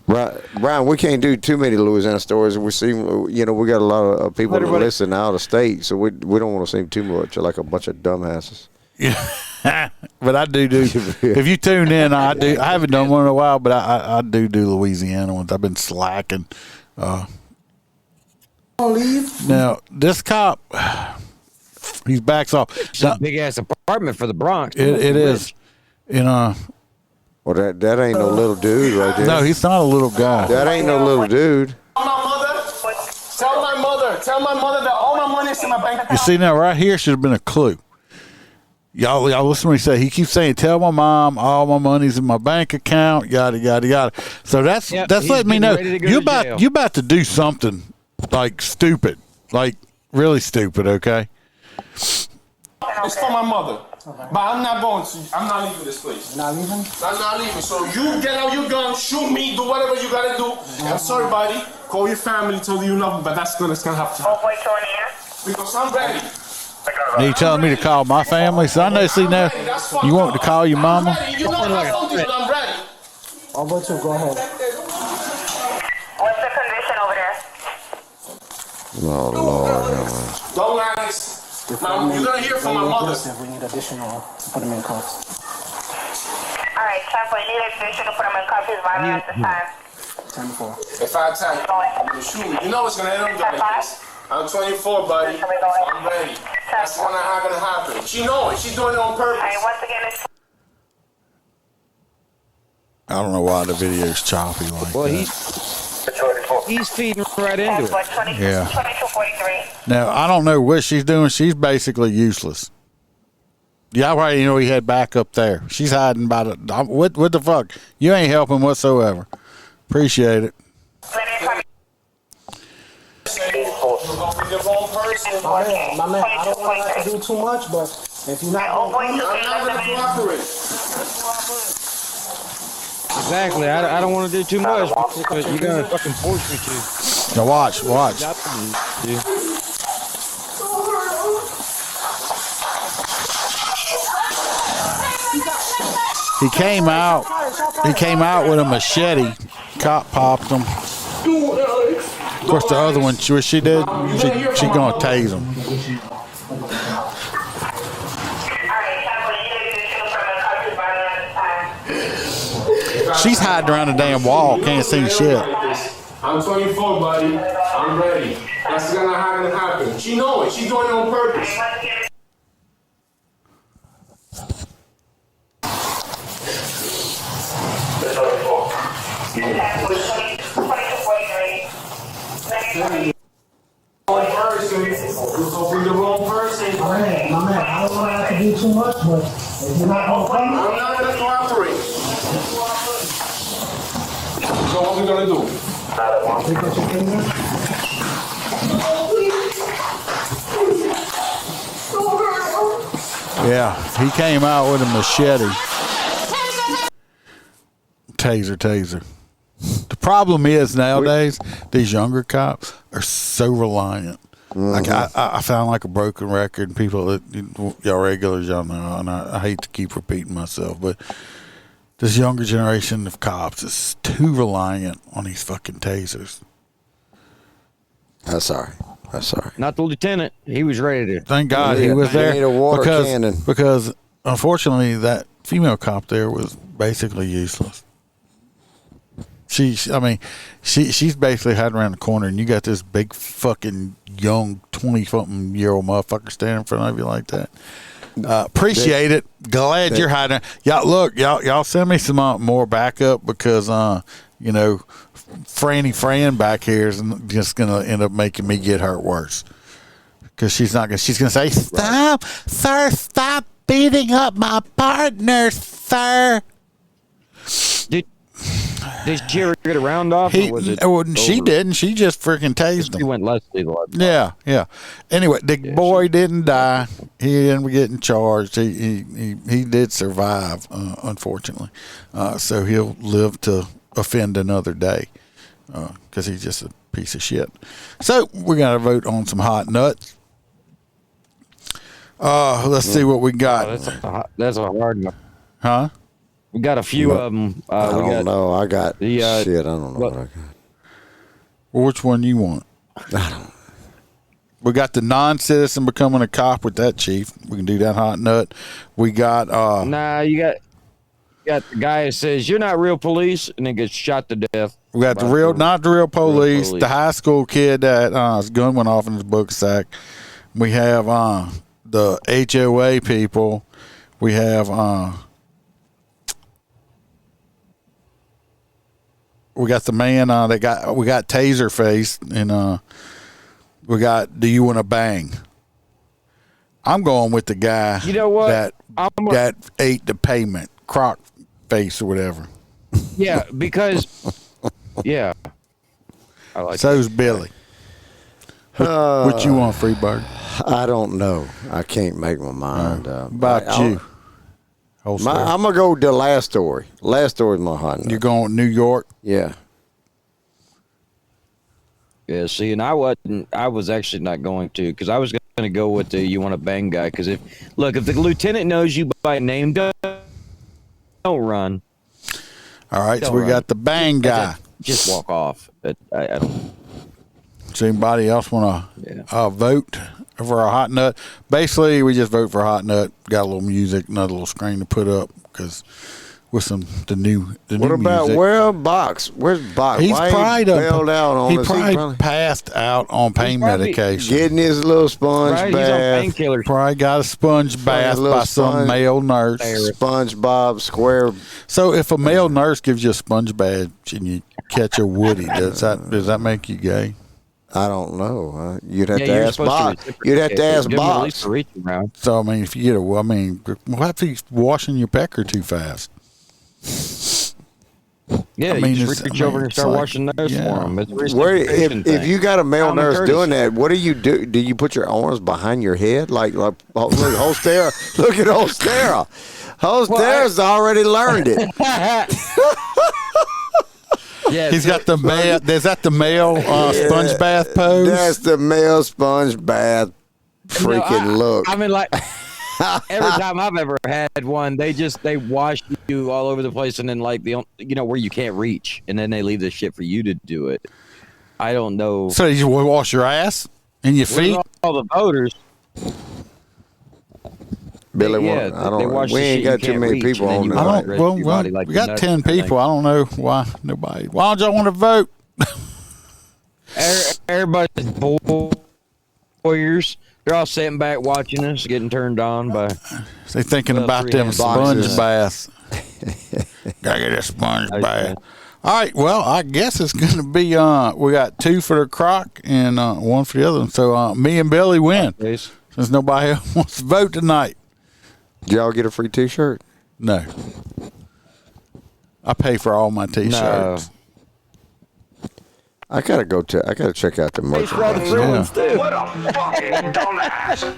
Brian, we can't do too many Louisiana stories. We seem, we got a lot of people that listen out of state, so we don't want to seem too much like a bunch of dumbasses. Yeah, but I do. If you tune in, I do. I haven't done one in a while, but I do Louisiana ones. I've been slacking. Now this cop, he backs off. It's a big ass apartment for the Bronx. It is, well, that ain't no little dude right there. No, he's not a little guy. That ain't no little dude. Tell my mother that all my money is in my bank account. You see now, right here should have been a clue. Y'all listen to what he say. He keeps saying, "Tell my mom all my money's in my bank account." Yada yada yada. So that's letting me know you about to do something like stupid, like really stupid. Okay, It's for my mother. But I'm not leaving this place. You're not leaving? I'm not leaving. So you get out your gun, shoot me, do whatever you gotta do. I'm sorry, buddy. Call your family, tell you love them, but it's gonna have to happen. Because I'm ready. Are you telling me to call my family? So I know, see now, you want to call your mama? You know I told you I'm ready. I'll go too. Go ahead. What's the condition over there? Oh, Lord. Don't ask. Now, you're gonna hear from my mother. We need additional. Put him in cuffs. All right, Chapo, you need additional to put him in cuffs. He's violating at this time. 10-4. If I attack you, shoot me. You know it's gonna end up like this. I'm 24, buddy. I'm ready. That's not gonna happen. She knows it. She's doing it on purpose. All right, once again, it's... I don't know why the video's choppy like that. He's feeding right into it. Yeah. Now, I don't know what she's doing. She's basically useless. Yeah, I already know he had back up there. She's hiding by the... What the fuck? You ain't helping whatsoever. Appreciate it. My man, I don't want to do too much, but if you're not going to cooperate. Exactly. I don't want to do too much, but you're going to fucking force me to. Now watch. He came out with a machete. Cop popped him. Of course, the other one, what she did, she gonna tase him. She's hiding around the damn wall, can't see shit. I'm 24, buddy. I'm ready. That's gonna happen. She knows it. She's doing it on purpose. The wrong person. My man, I don't want to do too much, but if you're not going to come, I'm not going to cooperate. So what we going to do? Pick up your finger. Yeah, he came out with a machete. Taser. The problem is nowadays, these younger cops are so reliant. Like I sound like a broken record, and people that y'all regulars, y'all know, and I hate to keep repeating myself, but this younger generation of cops is too reliant on these fucking tasers. That's sorry. Not the lieutenant. He was ready to. Thank God he was there need a water cannon. because unfortunately that female cop there was basically useless. She's basically hiding around the corner, and you got this big fucking young 20-something-year-old motherfucker standing in front of you like that. Appreciate it. Glad you're hiding. Y'all send me some more backup because Franny Fran back here is just gonna end up making me get hurt worse. Because she's gonna say, "Stop, sir! Stop beating up my partner, sir." Did she ever get a round off? She didn't. She just freaking tased him. She went Leslie. Yeah. Anyway, the boy didn't die. He didn't get charged. He did survive, unfortunately. So he'll live to offend another day because he's just a piece of shit. So we're gonna vote on some hot nuts. Let's see what we got. That's a hard one. Huh? We got a few of them. I don't know. I got shit. I don't know what I got. Well, which one you want? I don't. We got the non-citizen becoming a cop with that chief. We can do that hot nut. We got. You got the guy who says you're not real police and then gets shot to death. We got not the real police. The high school kid that his gun went off in his book sack. We have the HOA people. We have we got the man we got Taser Face, and we got Do You Want to Bang? I'm going with the guy that ate the pavement, Croc Face or whatever. Yeah, because I like so's Billy. What you want, Freebird? I don't know. I can't make my mind up. About you? I'm going to go with the last story. Last story is my hot nut. You're going with New York? Yeah. Yeah, see, and I was actually not going to, because I was going to go with the you want to bang guy, because if the lieutenant knows you by name, don't run. All right, so we got the bang guy. Just walk off. But I don't. Does anybody else want to vote for a hot nut? Basically, we just vote for a hot nut. Got a little music, another little screen to put up, because with the new what about music. Box? Where's Box? He's Why probably bailed out on us? Probably passed out on pain medication. Getting his little sponge bath. He's on painkillers. Probably got a sponge bath by some male nurse. SpongeBob Square. So if a male nurse gives you a sponge bath and you catch a Woody, does that make you gay? I don't know. You'd have to ask Box. You'd have to ask Box. So I mean, if you get what if he's washing your pecker too fast? Yeah, you just reach over and start washing those for him. If you got a male nurse doing that, what do you do? Do you put your arms behind your head? Like look, Hostera. Look at Hostera. Hostera's already learned it. Yeah, he's got the male. Is that the male sponge bath pose? That's the male sponge bath freaking look. I mean, like every time I've ever had one, they wash you all over the place, and then like where you can't reach, and then they leave the shit for you to do it. I don't know. So you wash your ass and your feet? All the voters. Billy, we ain't got too many people on there. We got 10 people. I don't know why nobody. Why don't y'all want to vote? Everybody's warriors. They're all sitting back watching us, getting turned on by. They thinking about them sponge baths. Gotta get a sponge bath. All right. Well, I guess it's going to be. We got 2 for the crock and 1 for the other one. So me and Billy win. Since nobody else wants to vote tonight. Did y'all get a free T-shirt? No. I pay for all my T-shirts. No. I gotta check out the merchandise. What a fucking dumbass.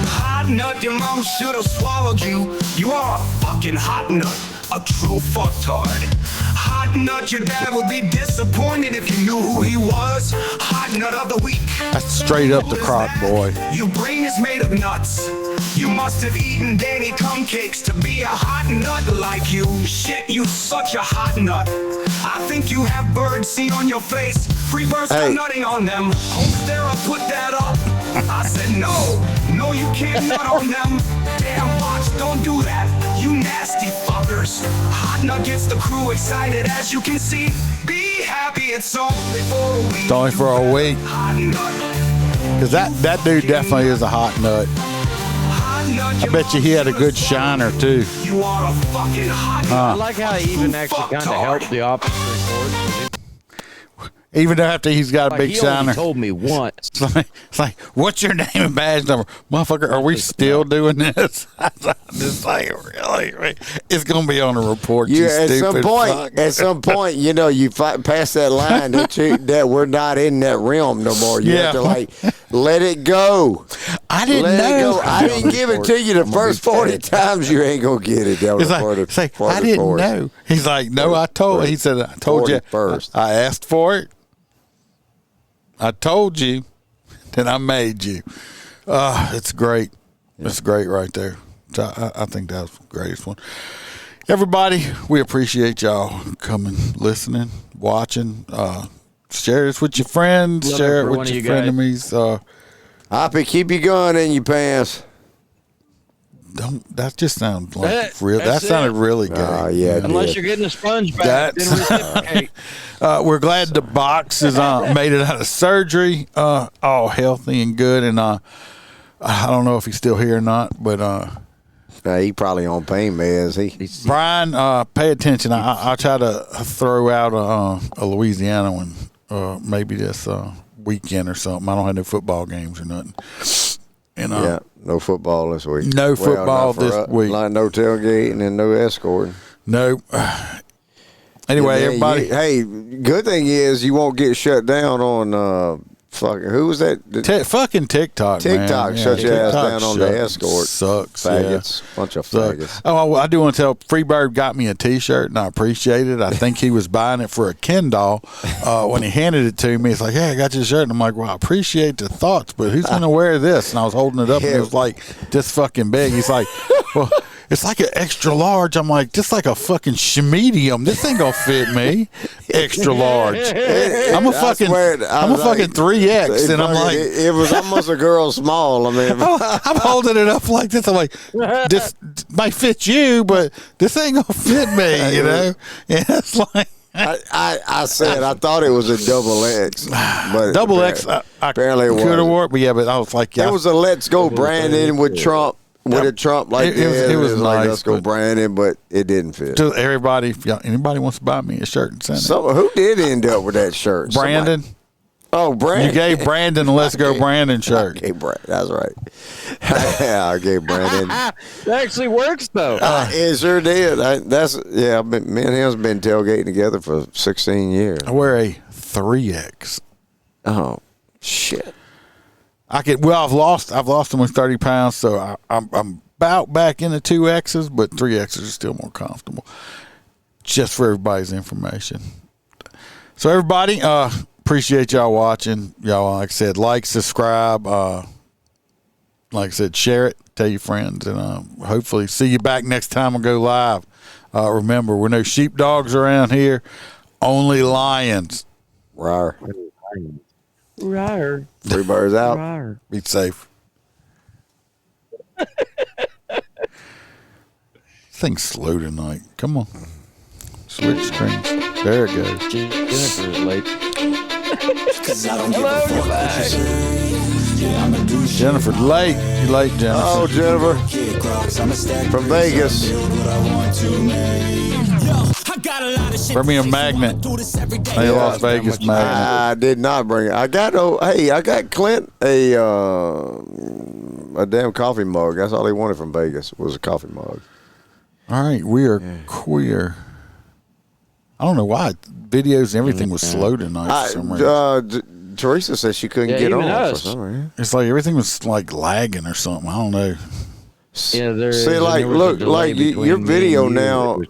Hot nut, your mom should have swallowed you. You are a fucking hot nut. A true fucktard. Hot nut, your dad would be disappointed if you knew who he was. Hot nut of the week. That's straight up the crock, boy. Your brain is made of nuts. You must have eaten Danny cum cakes to be a hot nut like you. Shit, you such a hot nut. I think you have bird seed on your face. Free birds for nutting on them. Hostera put that up. I said no, you can't nut on them. Damn Box, don't do that, you nasty fuckers. Hot nut gets the crew excited, as you can see. Be happy, it's only for a week. It's only for a week. Because that dude definitely is a hot nut. I bet you he had a good shiner too. You are a fucking hot nut. I like how he even actually kind of helped the officer. Even after he's got a big he shiner. Only told me once. It's like, what's your name and badge number? Motherfucker, are we still doing this? Just like, really? It's going to be on a report, you stupid fuck. At some point, you pass that line that we're not in that realm no more. You have to, let it go. I didn't know. I didn't give it to you the first 40 times. You ain't going to get it. That was I didn't know. He's like, no, I told you first. I asked for it. I told you, then I made you. It's great. Yeah. It's great right there. So I think that was the greatest one. Everybody, we appreciate y'all coming, listening, watching. Share this with your friends. Share it with your frenemies. Hoppy, keep your gun in your pants. That just sounds like real. That sounded really good. Yeah, unless you're getting a sponge bath, then reciprocate. We're glad the Box is made it out of surgery, all healthy and good. And I don't know if he's still here or not, but he probably on pain meds. Brian, pay attention. I'll try to throw out a Louisiana one, maybe this weekend or something. I don't have no football games or nothing. And, no football this week. No football this week. Like no tailgating and no escorting. No. Anyway, everybody. Good thing is you won't get shut down on Fucking who was that? Fucking TikTok. TikTok man. shut your ass TikTok down on the escort. Sucks. Faggots. Bunch of faggots. Oh, I do want to tell Freebird got me a T-shirt and I appreciate it. I think he was buying it for a Ken doll. When he handed it to me, it's like, hey, I got your shirt. And I'm like, well, I appreciate the thoughts, but who's going to wear this? And I was holding it up and it was like this fucking big. He's like, well, it's like an extra large. I'm like, just like a fucking medium. This ain't gonna fit me. Extra large. I'm a fucking 3X, and I'm like, it was almost a girl small. I mean, I'm holding it up like this. I'm like, this might fit you, but this ain't gonna fit me. You know? Yeah, it's like. I said I thought it was a double X, but double X. I apparently it could have worked, but yeah, but I was like, yeah, it was a Let's Go Brandon with Trump. With a Trump like that, it was nice, like Let's Go Brandon, but it didn't fit. To everybody, if anybody wants to buy me a shirt and send it. Who did end up with that shirt? Brandon. Oh, Brandon. You gave Brandon a Let's Go Brandon shirt. Okay, that's right. Yeah, I gave Brandon. It actually works though. It sure did. Me and him's been tailgating together for 16 years. I wear a 3X. Oh, shit. I've lost almost 30 pounds, so I'm about back into 2Xs, but 3Xs are still more comfortable. Just for everybody's information. So everybody, appreciate y'all watching. Y'all, like I said, like, subscribe, like I said, share it, tell your friends, and hopefully see you back next time I go live. Remember, we're no sheepdogs around here, only lions. Rawr. Rawr. Freebird's out. Rawr. Be safe. This thing's slow tonight. Come on. Switch screens. There it goes. Jennifer's late. Hello, you're back. Jennifer, late. You late, Jennifer. Oh, Jennifer. From Vegas. Bring me a magnet. Hey, Las Vegas magnet. I did not bring it. I got Clint a damn coffee mug. That's all he wanted from Vegas was a coffee mug. All right, we are queer. I don't know why videos and everything was slow tonight for some reason. Teresa said she couldn't get on for some reason. It's like everything was like lagging or something. I don't know. Yeah, see, look, like your video now.